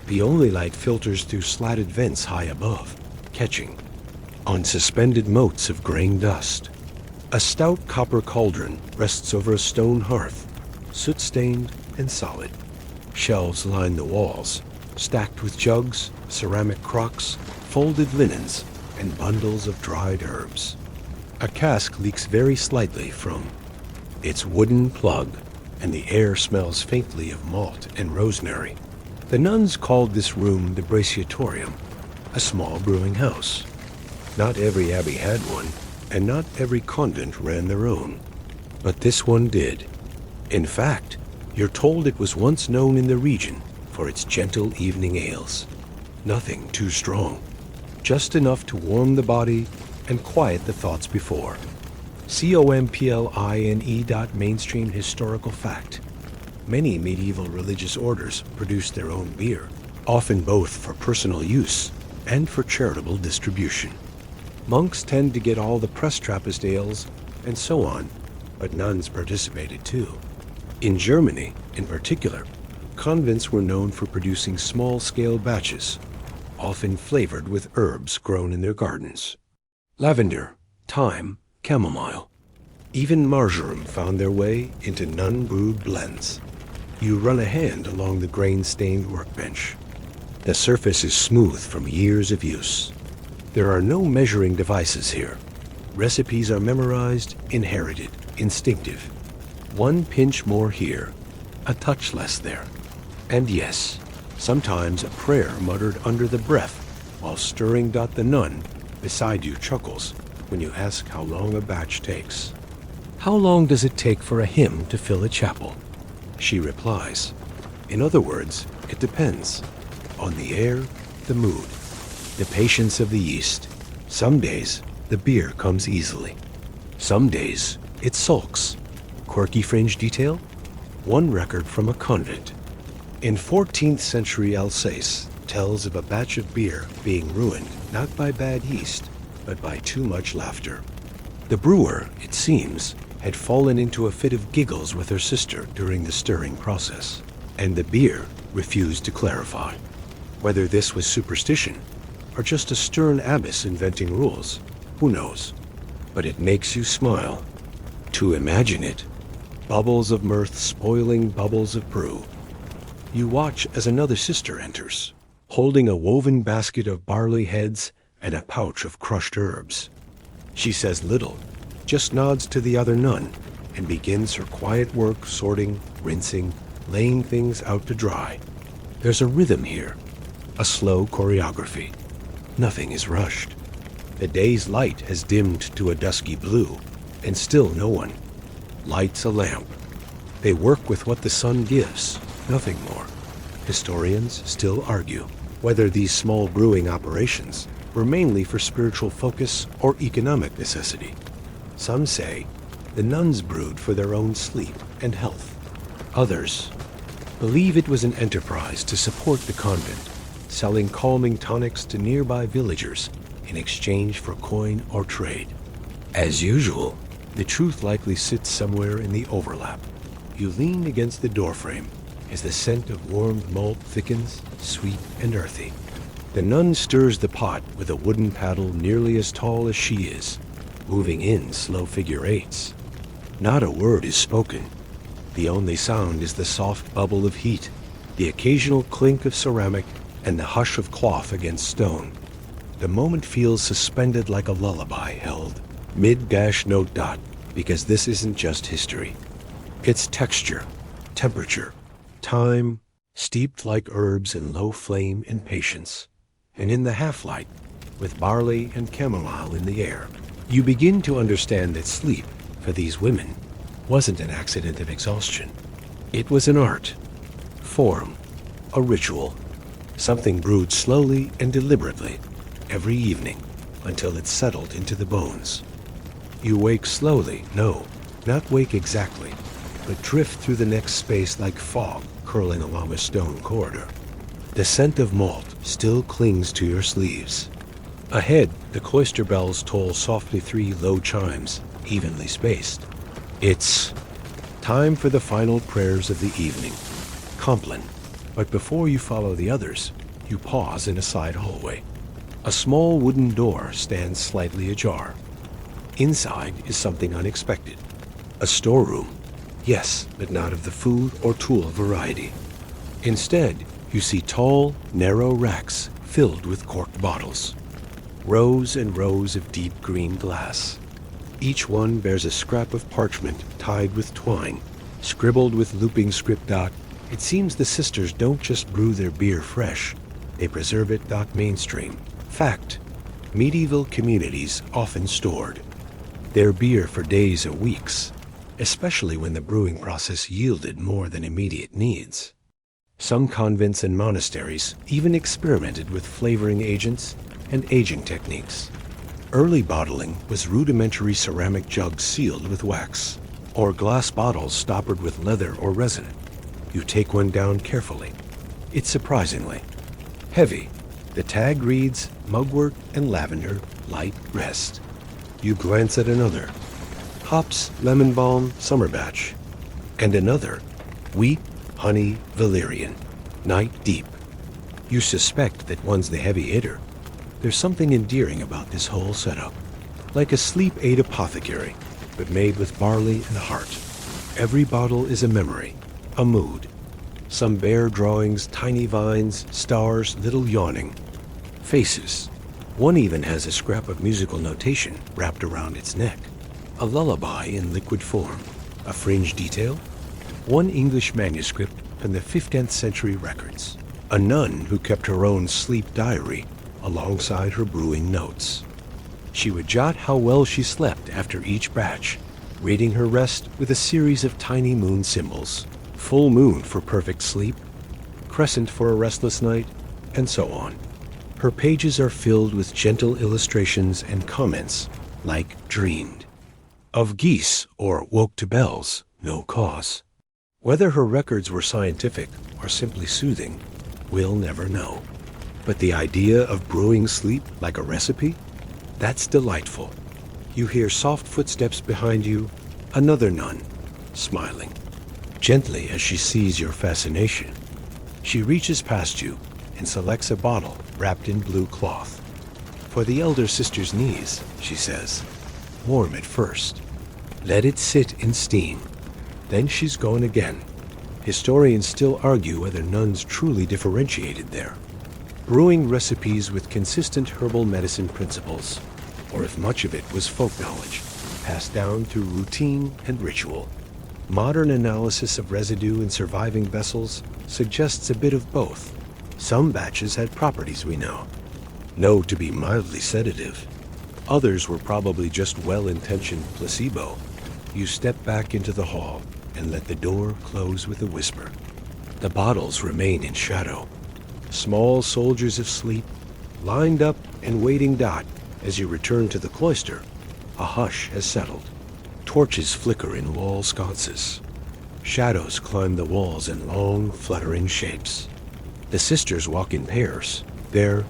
The only light filters through slatted vents high above, catching on suspended motes of grain dust. A stout copper cauldron rests over a stone hearth, soot-stained and solid. Shelves line the walls, stacked with jugs, ceramic crocks, folded linens, and bundles of dried herbs. A cask leaks very slightly from its wooden plug, and the air smells faintly of malt and rosemary. The nuns called this room the Braciatorium, a small brewing house. Not every abbey had one, and not every convent ran their own. But this one did. In fact, you're told it was once known in the region for its gentle evening ales. Nothing too strong, just enough to warm the body and quiet the thoughts before. Compline. Mainstream historical fact. Many medieval religious orders produced their own beer, often both for personal use and for charitable distribution. Monks tend to get all the press-Trappist ales and so on, but nuns participated too. In Germany, in particular, convents were known for producing small-scale batches, often flavored with herbs grown in their gardens. Lavender, thyme, chamomile. Even marjoram found their way into nun-brewed blends. You run a hand along the grain-stained workbench. The surface is smooth from years of use. There are no measuring devices here. Recipes are memorized, inherited, instinctive. One pinch more here, a touch less there. And yes, sometimes a prayer muttered under the breath while stirring. The nun beside you chuckles when you ask how long a batch takes. How long does it take for a hymn to fill a chapel? She replies. In other words, it depends on the air, the mood, the patience of the yeast. Some days, the beer comes easily. Some days, it sulks. Quirky fringe detail? One record from a convent in 14th century Alsace tells of a batch of beer being ruined not by bad yeast, but by too much laughter. The brewer, it seems, had fallen into a fit of giggles with her sister during the stirring process, and the beer refused to clarify. Whether this was superstition or just a stern abbess inventing rules, who knows? But it makes you smile to imagine it. Bubbles of mirth spoiling bubbles of brew. You watch as another sister enters, holding a woven basket of barley heads and a pouch of crushed herbs. She says little, just nods to the other nun, and begins her quiet work sorting, rinsing, laying things out to dry. There's a rhythm here, a slow choreography. Nothing is rushed. The day's light has dimmed to a dusky blue, and still no one lights a lamp. They work with what the sun gives, nothing more. Historians still argue whether these small brewing operations were mainly for spiritual focus or economic necessity. Some say the nuns brewed for their own sleep and health. Others believe it was an enterprise to support the convent, selling calming tonics to nearby villagers in exchange for coin or trade. As usual, the truth likely sits somewhere in the overlap. You lean against the doorframe, as the scent of warmed malt thickens, sweet and earthy. The nun stirs the pot with a wooden paddle nearly as tall as she is, moving in slow figure eights. Not a word is spoken. The only sound is the soft bubble of heat, the occasional clink of ceramic, and the hush of cloth against stone. The moment feels suspended like a lullaby held mid-note dot, because this isn't just history. It's texture, temperature, time, steeped like herbs in low flame and patience. And in the half-light, with barley and chamomile in the air, you begin to understand that sleep, for these women, wasn't an accident of exhaustion. It was an art, form, a ritual, something brewed slowly and deliberately every evening until it settled into the bones. You wake slowly, no, not wake exactly, but drift through the next space like fog curling along a stone corridor. The scent of malt still clings to your sleeves. Ahead, the cloister bells toll softly 3 low chimes, evenly spaced. It's time for the final prayers of the evening. Compline. But before you follow the others, you pause in a side hallway. A small wooden door stands slightly ajar. Inside is something unexpected. A storeroom. Yes, but not of the food or tool variety. Instead, you see tall, narrow racks filled with corked bottles. Rows and rows of deep green glass. Each one bears a scrap of parchment tied with twine, scribbled with looping script. It seems the sisters don't just brew their beer fresh, they preserve it. Mainstream. Fact. Medieval communities often stored their beer for days or weeks, especially when the brewing process yielded more than immediate needs. Some convents and monasteries even experimented with flavoring agents and aging techniques. Early bottling was rudimentary ceramic jugs sealed with wax, or glass bottles stoppered with leather or resin. You take one down carefully. It's surprisingly heavy. The tag reads mugwort and lavender, light rest. You glance at another. Hops, lemon balm, summer batch. And another. Wheat, honey, valerian. Night deep. You suspect that one's the heavy hitter. There's something endearing about this whole setup. Like a sleep aid apothecary, but made with barley and heart. Every bottle is a memory, a mood. Some bare drawings, tiny vines, stars, little yawning. Faces. One even has a scrap of musical notation wrapped around its neck. A lullaby in liquid form. A fringe detail. One English manuscript from the 15th century records. A nun who kept her own sleep diary alongside her brewing notes. She would jot how well she slept after each batch, rating her rest with a series of tiny moon symbols. Full moon for perfect sleep, crescent for a restless night, and so on. Her pages are filled with gentle illustrations and comments like dreamed. Of geese or woke to bells, no cause. Whether her records were scientific or simply soothing, we'll never know. But the idea of brewing sleep like a recipe? That's delightful. You hear soft footsteps behind you, another nun, smiling. Gently as she sees your fascination, she reaches past you and selects a bottle wrapped in blue cloth. For the elder sister's knees, she says. Warm at first. Let it sit in steam. Then she's gone again. Historians still argue whether nuns truly differentiated there. Brewing recipes with consistent herbal medicine principles, or if much of it was folk knowledge, passed down through routine and ritual. Modern analysis of residue in surviving vessels suggests a bit of both. Some batches had properties we know to be mildly sedative. Others were probably just well-intentioned placebo. You step back into the hall and let the door close with a whisper. The bottles remain in shadow. Small soldiers of sleep, lined up and waiting. As you return to the cloister, a hush has settled. Torches flicker in wall sconces. Shadows climb the walls in long, fluttering shapes. The sisters walk in pairs, their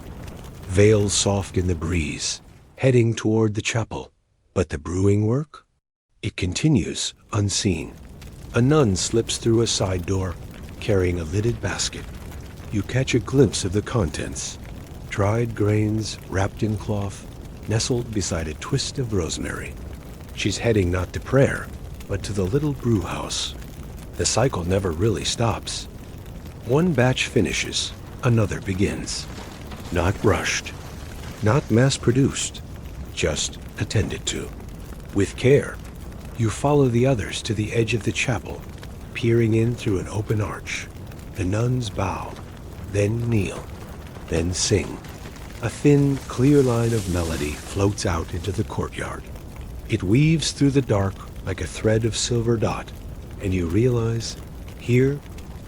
veils soft in the breeze, heading toward the chapel. But the brewing work? It continues unseen. A nun slips through a side door, carrying a lidded basket. You catch a glimpse of the contents. Dried grains wrapped in cloth, nestled beside a twist of rosemary. She's heading not to prayer, but to the little brew house. The cycle never really stops. One batch finishes, another begins. Not rushed, not mass-produced, just attended to. With care, you follow the others to the edge of the chapel, peering in through an open arch. The nuns bow, then kneel, then sing. A thin, clear line of melody floats out into the courtyard. It weaves through the dark like a thread of silver dot, and you realize, here,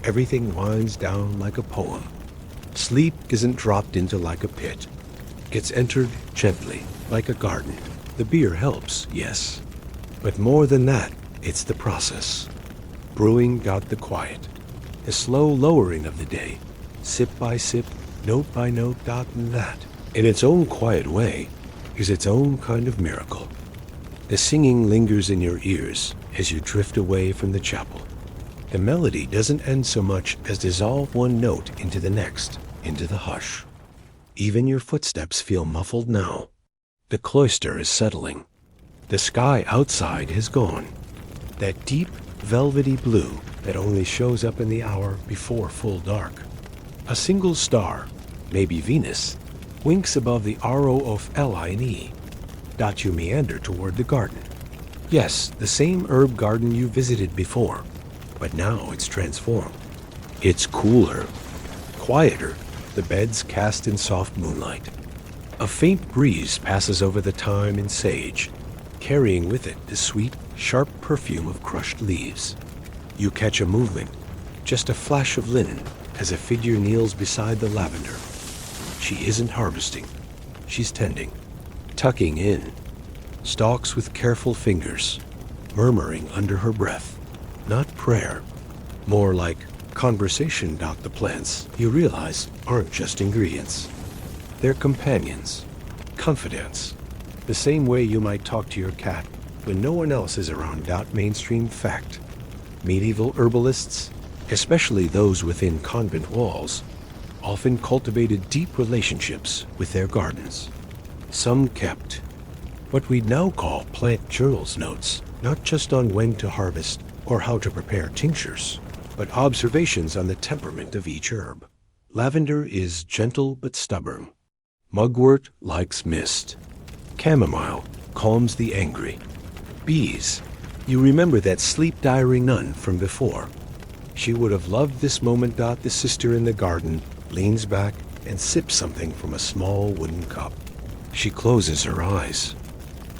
everything winds down like a poem. Sleep isn't dropped into like a pit. It's entered gently, like a garden. The beer helps, yes. But more than that, it's the process. Brewing got the quiet. The slow lowering of the day, sip by sip, note by note, dot and that, in its own quiet way, is its own kind of miracle. The singing lingers in your ears as you drift away from the chapel. The melody doesn't end so much as dissolve one note into the next, into the hush. Even your footsteps feel muffled now. The cloister is settling. The sky outside has gone. That deep, velvety blue that only shows up in the hour before full dark. A single star, maybe Venus, winks above the RO of Line. You meander toward the garden. Yes, the same herb garden you visited before, but now it's transformed. It's cooler, quieter, the beds cast in soft moonlight. A faint breeze passes over the thyme and sage, carrying with it the sweet, sharp perfume of crushed leaves. You catch a movement, just a flash of linen, as a figure kneels beside the lavender. She isn't harvesting, she's tending, tucking in, stalks with careful fingers, murmuring under her breath. Not prayer, more like conversation. The plants, you realize, aren't just ingredients. They're companions, confidants, the same way you might talk to your cat when no one else is around. Mainstream fact. Medieval herbalists, especially those within convent walls, often cultivated deep relationships with their gardens. Some kept what we'd now call plant journals notes, not just on when to harvest or how to prepare tinctures, but observations on the temperament of each herb. Lavender is gentle but stubborn. Mugwort likes mist. Chamomile calms the angry. Bees, you remember that sleep-diary nun from before. She would have loved this moment. The sister in the garden leans back and sips something from a small wooden cup. She closes her eyes.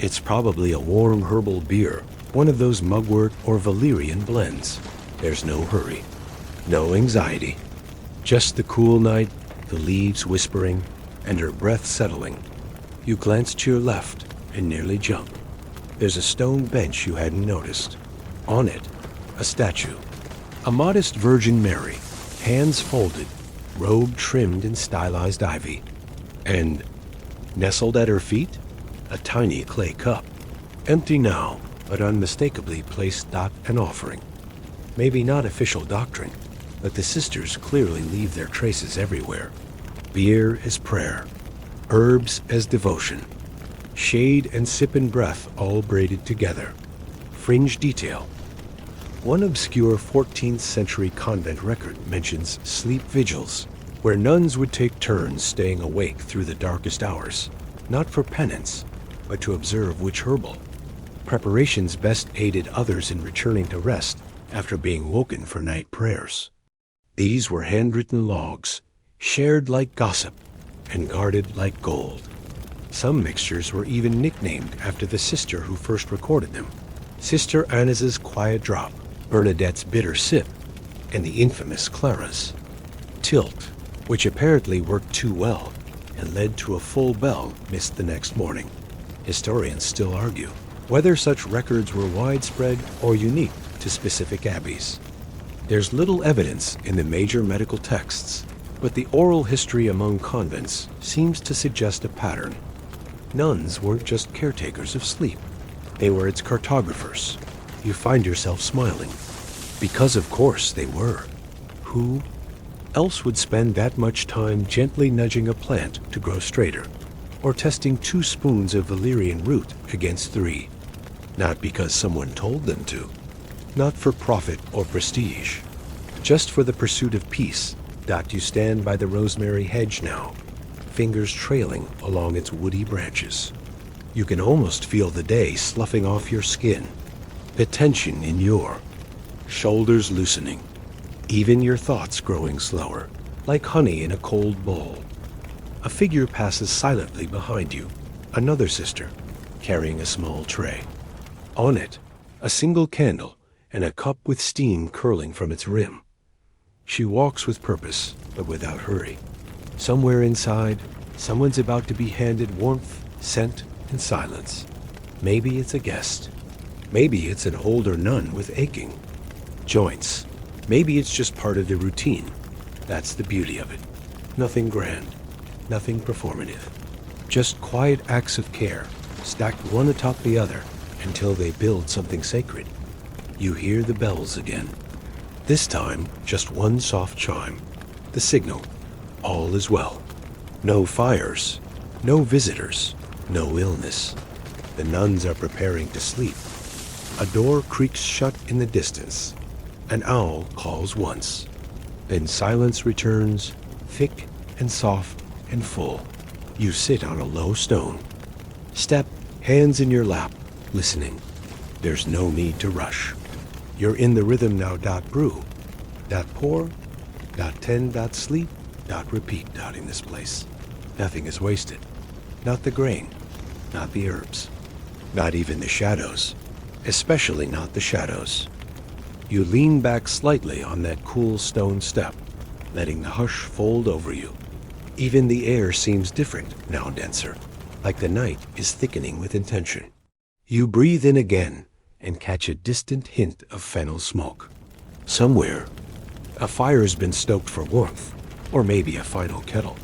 It's probably a warm herbal beer, one of those mugwort or valerian blends. There's no hurry, no anxiety. Just the cool night, the leaves whispering, and her breath settling. You glance to your left and nearly jump. There's a stone bench you hadn't noticed. On it, a statue. A modest Virgin Mary, hands folded, robe trimmed in stylized ivy. And nestled at her feet, a tiny clay cup. Empty now, but unmistakably placed. An offering. Maybe not official doctrine, but the sisters clearly leave their traces everywhere. Beer as prayer, herbs as devotion, shade and sip and breath all braided together. Fringe detail. One obscure 14th century convent record mentions sleep vigils, where nuns would take turns staying awake through the darkest hours, not for penance, but to observe which herbal. Preparations best aided others in returning to rest after being woken for night prayers. These were handwritten logs, shared like gossip, and guarded like gold. Some mixtures were even nicknamed after the sister who first recorded them. Sister Anna's quiet drop, Bernadette's bitter sip, and the infamous Clara's tilt, which apparently worked too well and led to a full bell missed the next morning. Historians still argue whether such records were widespread or unique to specific abbeys. There's little evidence in the major medical texts, but the oral history among convents seems to suggest a pattern. Nuns weren't just caretakers of sleep. They were its cartographers. You find yourself smiling. Because of course they were. Who else would spend that much time gently nudging a plant to grow straighter, or testing 2 spoons of valerian root against 3? Not because someone told them to, not for profit or prestige, just for the pursuit of peace. You stand by the rosemary hedge now, fingers trailing along its woody branches. You can almost feel the day sloughing off your skin, the tension in your shoulders loosening, even your thoughts growing slower, like honey in a cold bowl. A figure passes silently behind you, another sister, carrying a small tray. On it, a single candle and a cup with steam curling from its rim. She walks with purpose, but without hurry. Somewhere inside, someone's about to be handed warmth, scent, and silence. Maybe it's a guest. Maybe it's an older nun with aching joints. Maybe it's just part of the routine. That's the beauty of it. Nothing grand, nothing performative. Just quiet acts of care, stacked one atop the other until they build something sacred. You hear the bells again. This time, just one soft chime. The signal. All is well. No fires, no visitors, no illness. The nuns are preparing to sleep. A door creaks shut in the distance. An owl calls once. Then silence returns, thick and soft and full. You sit on a low stone. Step, hands in your lap, listening. There's no need to rush. You're in the rhythm now. Brew, pour, tend, sleep, repeat. In this place. Nothing is wasted. Not the grain, not the herbs, not even the shadows, especially not the shadows. You lean back slightly on that cool stone step, letting the hush fold over you. Even the air seems different, now denser, like the night is thickening with intention. You breathe in again and catch a distant hint of fennel smoke. Somewhere, a fire's been stoked for warmth, or maybe a final kettle.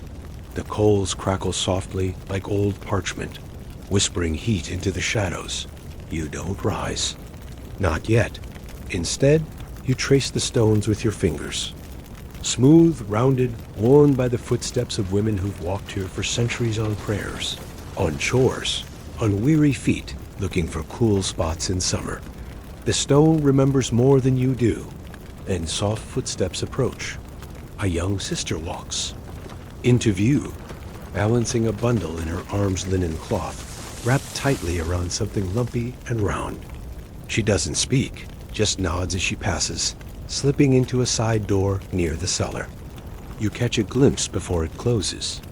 The coals crackle softly like old parchment, whispering heat into the shadows. You don't rise. Not yet. Instead, you trace the stones with your fingers. Smooth, rounded, worn by the footsteps of women who've walked here for centuries on prayers, on chores, on weary feet, looking for cool spots in summer. The stone remembers more than you do. Then soft footsteps approach. A young sister walks into view, balancing a bundle in her arm's linen cloth, wrapped tightly around something lumpy and round. She doesn't speak, just nods as she passes, slipping into a side door near the cellar. You catch a glimpse before it closes.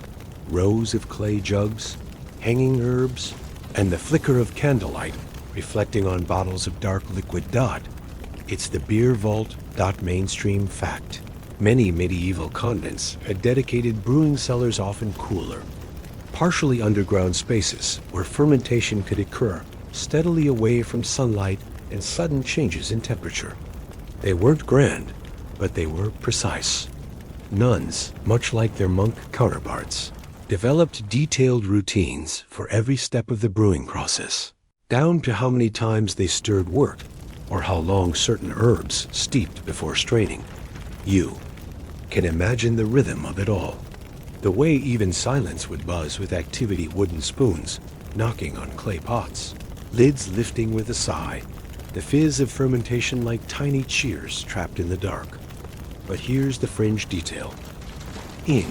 Rows of clay jugs, hanging herbs, and the flicker of candlelight reflecting on bottles of dark liquid. It's the beer vault. Mainstream fact. Many medieval convents had dedicated brewing cellars, often cooler, partially underground spaces where fermentation could occur steadily away from sunlight and sudden changes in temperature. They weren't grand, but they were precise. Nuns, much like their monk counterparts, developed detailed routines for every step of the brewing process, down to how many times they stirred wort, or how long certain herbs steeped before straining. You can imagine the rhythm of it all, the way even silence would buzz with activity. Wooden spoons knocking on clay pots, lids lifting with a sigh, the fizz of fermentation like tiny cheers trapped in the dark. But here's the fringe detail. In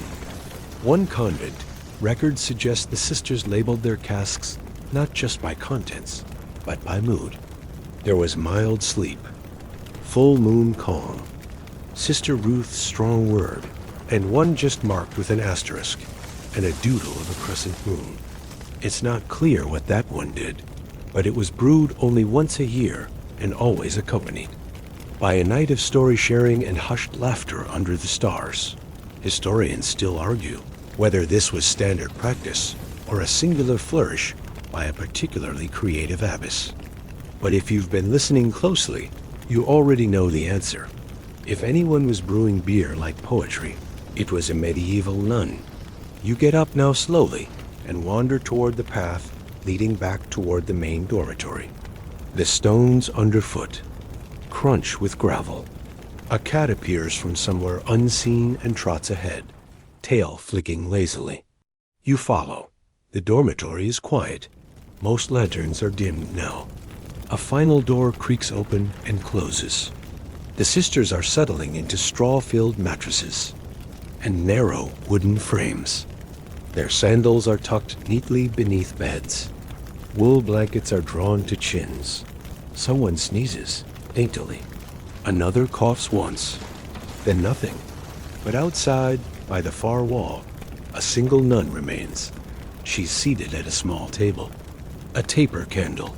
one convent, records suggest the sisters labeled their casks not just by contents, but by mood. There was mild sleep, full moon calm, Sister Ruth's strong word, and one just marked with an asterisk, and a doodle of a crescent moon. It's not clear what that one did, but it was brewed only once a year and always accompanied by a night of story sharing and hushed laughter under the stars. Historians still argue whether this was standard practice or a singular flourish by a particularly creative abbess. But if you've been listening closely, you already know the answer. If anyone was brewing beer like poetry, it was a medieval nun. You get up now slowly and wander toward the path leading back toward the main dormitory. The stones underfoot crunch with gravel. A cat appears from somewhere unseen and trots ahead, tail flicking lazily. You follow. The dormitory is quiet. Most lanterns are dimmed now. A final door creaks open and closes. The sisters are settling into straw-filled mattresses and narrow wooden frames. Their sandals are tucked neatly beneath beds. Wool blankets are drawn to chins. Someone sneezes, daintily. Another coughs once, then nothing. But outside, by the far wall, a single nun remains. She's seated at a small table. A taper candle.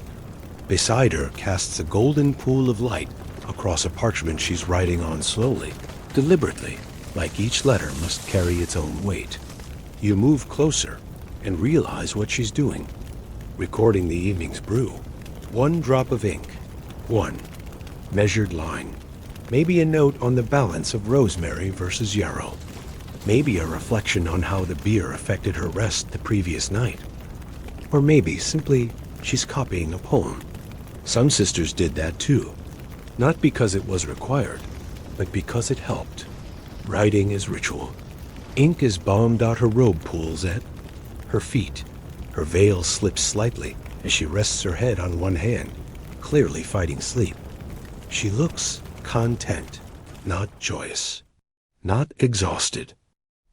Beside her casts a golden pool of light across a parchment she's writing on slowly, deliberately, like each letter must carry its own weight. You move closer and realize what she's doing. Recording the evening's brew. One drop of ink. One measured line. Maybe a note on the balance of rosemary versus yarrow. Maybe a reflection on how the beer affected her rest the previous night. Or maybe simply she's copying a poem. Some sisters did that too. Not because it was required, but because it helped. Writing is ritual. Ink is bombed out her robe pools at her feet. Her veil slips slightly as she rests her head on one hand, clearly fighting sleep. She looks content, not joyous, not exhausted,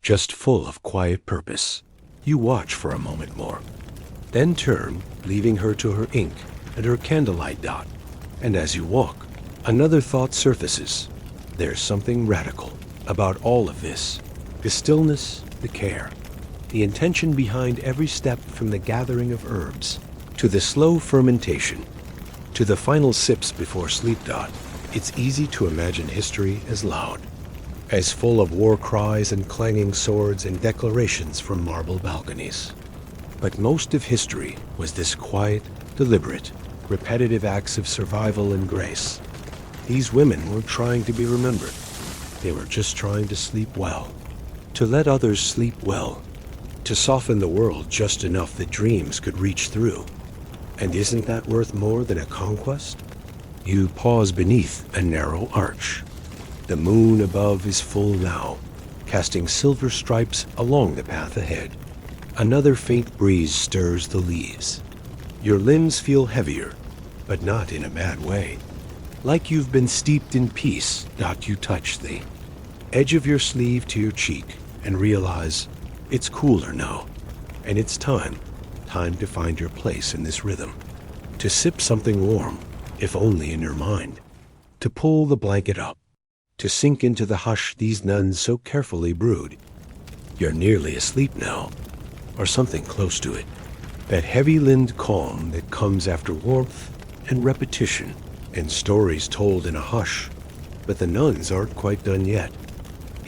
just full of quiet purpose. You watch for a moment more, then turn, leaving her to her ink and her candlelight dot. And as you walk, another thought surfaces. There's something radical about all of this. The stillness, the care, the intention behind every step, from the gathering of herbs to the slow fermentation to the final sips before sleep. It's easy to imagine history as loud, as full of war cries and clanging swords and declarations from marble balconies. But most of history was this quiet, deliberate, repetitive acts of survival and grace. These women weren't trying to be remembered. They were just trying to sleep well, to let others sleep well, to soften the world just enough that dreams could reach through. And isn't that worth more than a conquest? You pause beneath a narrow arch. The moon above is full now, casting silver stripes along the path ahead. Another faint breeze stirs the leaves. Your limbs feel heavier, but not in a bad way. Like you've been steeped in peace. You touch the edge of your sleeve to your cheek and realize it's cooler now, and it's time to find your place in this rhythm, to sip something warm, if only in your mind, to pull the blanket up, to sink into the hush these nuns so carefully brewed. You're nearly asleep now, or something close to it. That heavy-limbed calm that comes after warmth and repetition and stories told in a hush. But the nuns aren't quite done yet.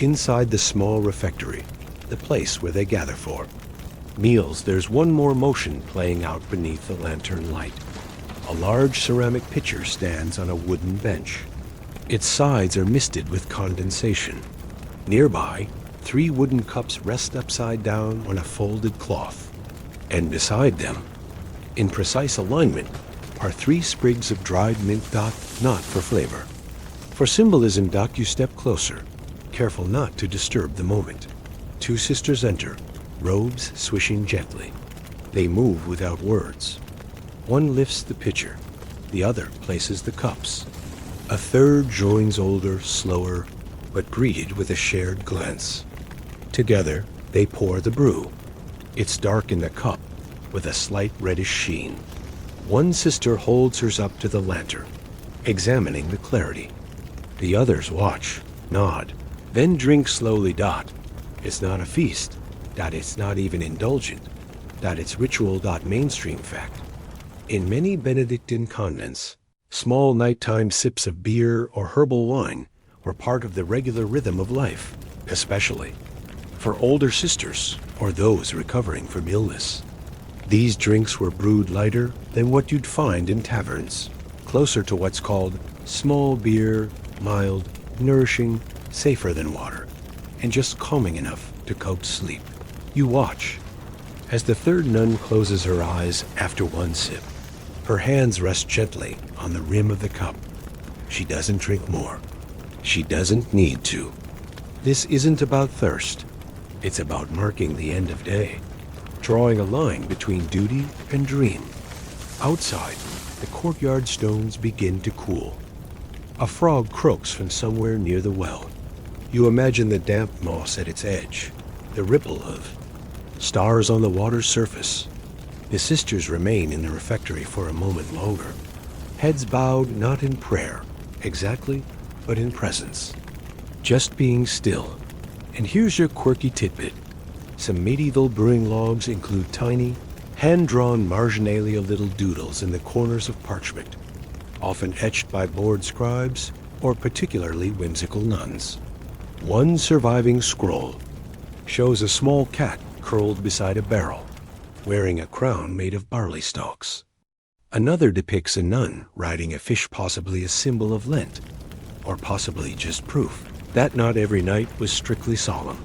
Inside the small refectory, the place where they gather for meals, there's one more motion playing out beneath the lantern light. A large ceramic pitcher stands on a wooden bench. Its sides are misted with condensation. Nearby, 3 wooden cups rest upside down on a folded cloth. And beside them, in precise alignment, are 3 sprigs of dried mint. Not for flavor. For symbolism. You step closer, careful not to disturb the moment. 2 sisters enter, robes swishing gently. They move without words. One lifts the pitcher, the other places the cups. A third joins older, slower, but greeted with a shared glance. Together, they pour the brew. It's dark in the cup, with a slight reddish sheen. One sister holds hers up to the lantern, examining the clarity. The others watch, nod, then drink slowly. It's not a feast. It's not even indulgent. It's ritual. Mainstream fact. In many Benedictine convents, small nighttime sips of beer or herbal wine were part of the regular rhythm of life, especially for older sisters or those recovering from illness. These drinks were brewed lighter than what you'd find in taverns, closer to what's called small beer, mild, nourishing, safer than water, and just calming enough to coax sleep. You watch as the third nun closes her eyes after one sip. Her hands rest gently on the rim of the cup. She doesn't drink more. She doesn't need to. This isn't about thirst. It's about marking the end of day, drawing a line between duty and dream. Outside, the courtyard stones begin to cool. A frog croaks from somewhere near the well. You imagine the damp moss at its edge, the ripple of stars on the water's surface. The sisters remain in the refectory for a moment longer, heads bowed not in prayer, exactly, but in presence. Just being still. And here's your quirky tidbit. Some medieval brewing logs include tiny, hand-drawn marginalia little doodles in the corners of parchment, often etched by bored scribes or particularly whimsical nuns. One surviving scroll shows a small cat curled beside a barrel, wearing a crown made of barley stalks. Another depicts a nun riding a fish, possibly a symbol of Lent, or possibly just proof that not every night was strictly solemn.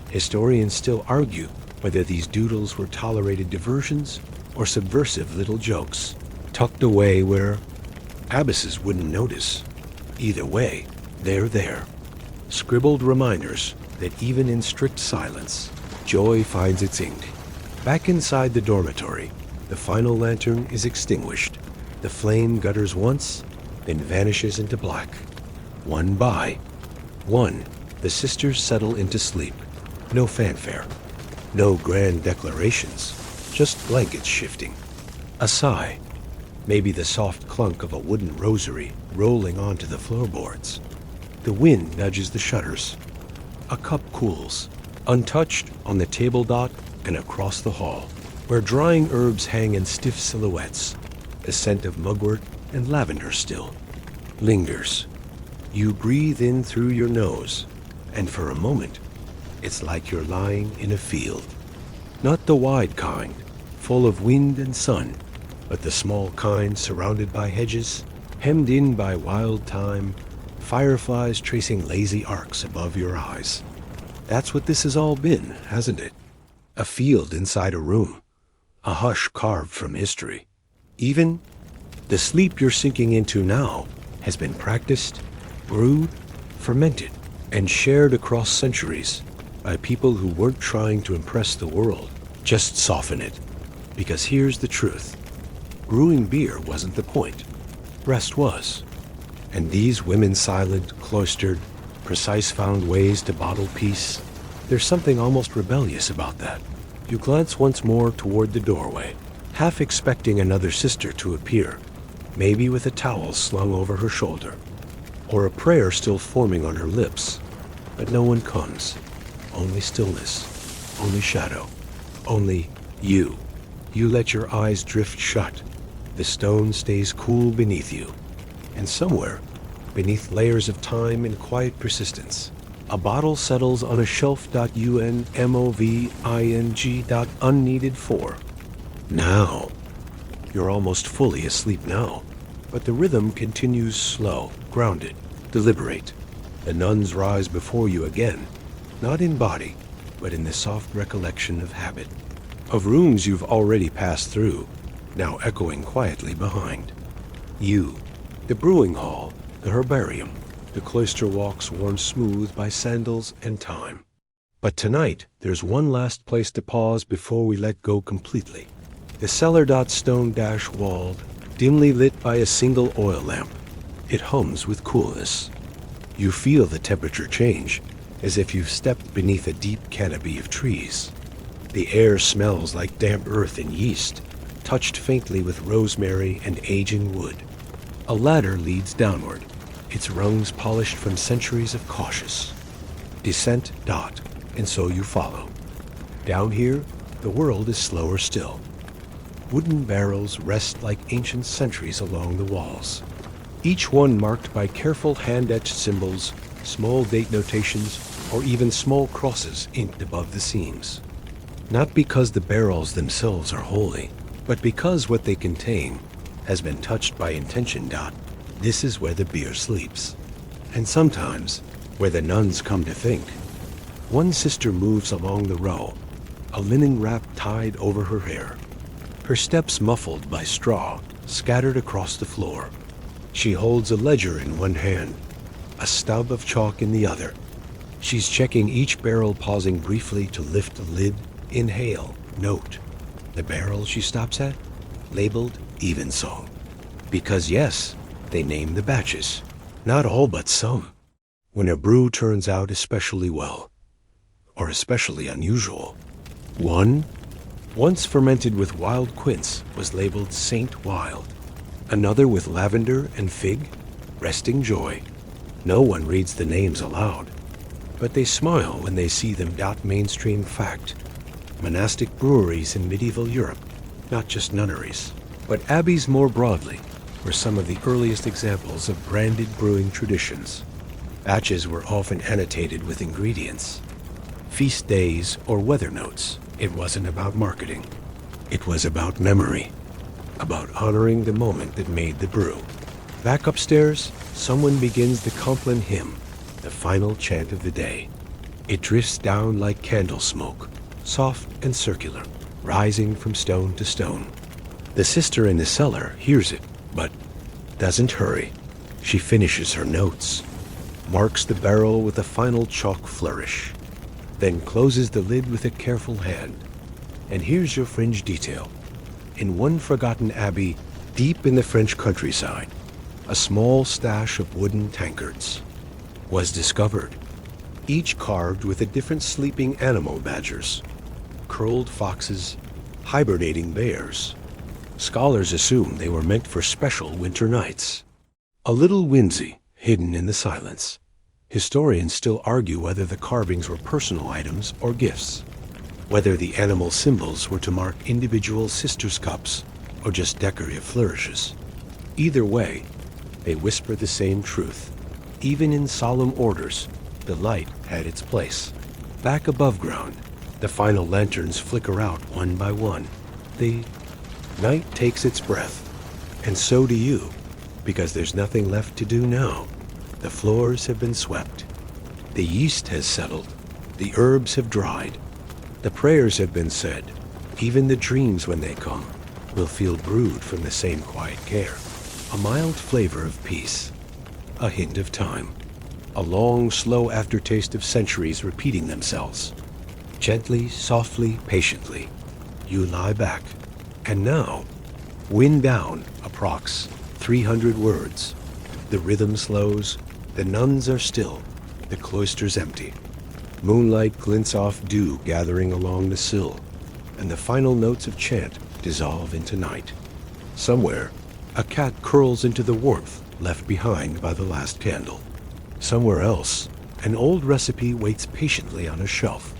Historians still argue whether these doodles were tolerated diversions or subversive little jokes, tucked away where abbesses wouldn't notice. Either way, they're there. Scribbled reminders that even in strict silence, joy finds its ink. Back inside the dormitory, the final lantern is extinguished. The flame gutters once, then vanishes into black. One by one, the sisters settle into sleep. No fanfare, no grand declarations, just blankets shifting. A sigh, maybe the soft clunk of a wooden rosary rolling onto the floorboards. The wind nudges the shutters. A cup cools, untouched on the table dot and across the hall, where drying herbs hang in stiff silhouettes. The scent of mugwort and lavender still lingers. You breathe in through your nose, and for a moment, it's like you're lying in a field. Not the wide kind, full of wind and sun, but the small kind surrounded by hedges, hemmed in by wild thyme, fireflies tracing lazy arcs above your eyes. That's what this has all been, hasn't it? A field inside a room, a hush carved from history. Even the sleep you're sinking into now has been practiced, brewed, fermented, and shared across centuries by people who weren't trying to impress the world, just soften it. Because here's the truth. Brewing beer wasn't the point. Rest was. And these women silent, cloistered, precise found ways to bottle peace, there's something almost rebellious about that. You glance once more toward the doorway, half expecting another sister to appear, maybe with a towel slung over her shoulder, or a prayer still forming on her lips. But no one comes. Only stillness, only shadow, only you. You let your eyes drift shut. The stone stays cool beneath you. And somewhere, beneath layers of time and quiet persistence, a bottle settles on a shelf.unmoving.unneeded for. Now. You're almost fully asleep now, but the rhythm continues slow, grounded, deliberate. The nuns rise before you again, not in body, but in the soft recollection of habit, of rooms you've already passed through, now echoing quietly behind. You, the brewing hall, the herbarium, the cloister walks worn smooth by sandals and time. But tonight, there's one last place to pause before we let go completely. The cellar.stone-walled, dimly lit by a single oil lamp. It hums with coolness. You feel the temperature change, as if you've stepped beneath a deep canopy of trees. The air smells like damp earth and yeast, touched faintly with rosemary and aging wood. A ladder leads downward, its rungs polished from centuries of cautious descent. And so you follow. Down here, the world is slower still. Wooden barrels rest like ancient sentries along the walls, each one marked by careful hand-etched symbols, small date notations, or even small crosses inked above the seams. Not because the barrels themselves are holy, but because what they contain has been touched by intention. This is where the beer sleeps. And sometimes, where the nuns come to think. One sister moves along the row, a linen wrap tied over her hair, her steps muffled by straw scattered across the floor. She holds a ledger in one hand, a stub of chalk in the other. She's checking each barrel, pausing briefly to lift the lid, inhale, note. The barrel she stops at, labeled Evensong. Because yes, they name the batches. Not all but some. When a brew turns out especially well, or especially unusual. One, once fermented with wild quince, was labeled Saint Wild. Another with lavender and fig, resting joy. No one reads the names aloud, but they smile when they see them. Mainstream fact. Monastic breweries in medieval Europe, not just nunneries, but abbeys more broadly, were some of the earliest examples of branded brewing traditions. Batches were often annotated with ingredients, feast days, or weather notes. It wasn't about marketing. It was about memory, about honoring the moment that made the brew. Back upstairs, someone begins the Compline hymn, the final chant of the day. It drifts down like candle smoke, soft and circular, rising from stone to stone. The sister in the cellar hears it, but doesn't hurry. She finishes her notes, marks the barrel with a final chalk flourish, then closes the lid with a careful hand. And here's your fringe detail. In one forgotten abbey, deep in the French countryside, a small stash of wooden tankards was discovered, each carved with a different sleeping animal: badgers, curled foxes, hibernating bears. Scholars assume they were meant for special winter nights. A little whimsy hidden in the silence. Historians still argue whether the carvings were personal items or gifts, whether the animal symbols were to mark individual sisters' cups or just decorative flourishes. Either way, they whisper the same truth. Even in solemn orders, the light had its place. Back above ground, the final lanterns flicker out one by one. The night takes its breath, and so do you, because there's nothing left to do now. The floors have been swept. The yeast has settled. The herbs have dried. The prayers have been said. Even the dreams, when they come, will feel brewed from the same quiet care. A mild flavor of peace. A hint of time. A long, slow aftertaste of centuries repeating themselves. Gently, softly, patiently, you lie back. And now, wind down, approx. 300 words. The rhythm slows. The nuns are still. The cloister's empty. Moonlight glints off dew gathering along the sill, and the final notes of chant dissolve into night. Somewhere, a cat curls into the warmth left behind by the last candle. Somewhere else, an old recipe waits patiently on a shelf,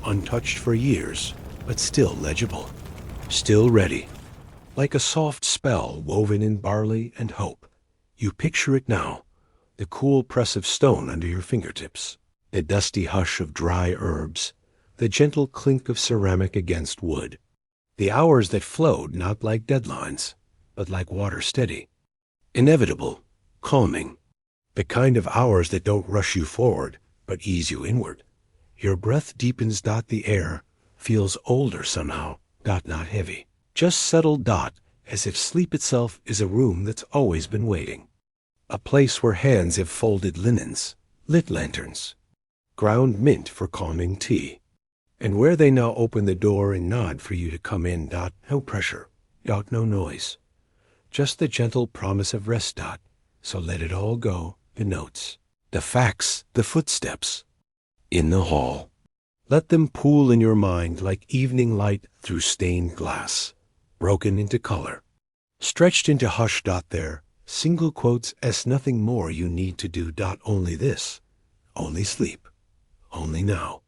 untouched for years, but still legible, still ready. Like a soft spell woven in barley and hope, you picture it now, the cool press of stone under your fingertips, the dusty hush of dry herbs, the gentle clink of ceramic against wood. The hours that flowed not like deadlines, but like water steady. Inevitable, calming. The kind of hours that don't rush you forward, but ease you inward. Your breath deepens. The air feels older somehow. Not heavy. Just settled. As if sleep itself is a room that's always been waiting. A place where hands have folded linens, lit lanterns, ground mint for calming tea. And where they now open the door and nod for you to come in. No pressure. No noise. Just the gentle promise of rest. So let it all go. The notes, the facts, the footsteps. In the hall. Let them pool in your mind like evening light through stained glass, broken into color, stretched into hush. There, single quotes as nothing more you need to do. Only this, only sleep, only now.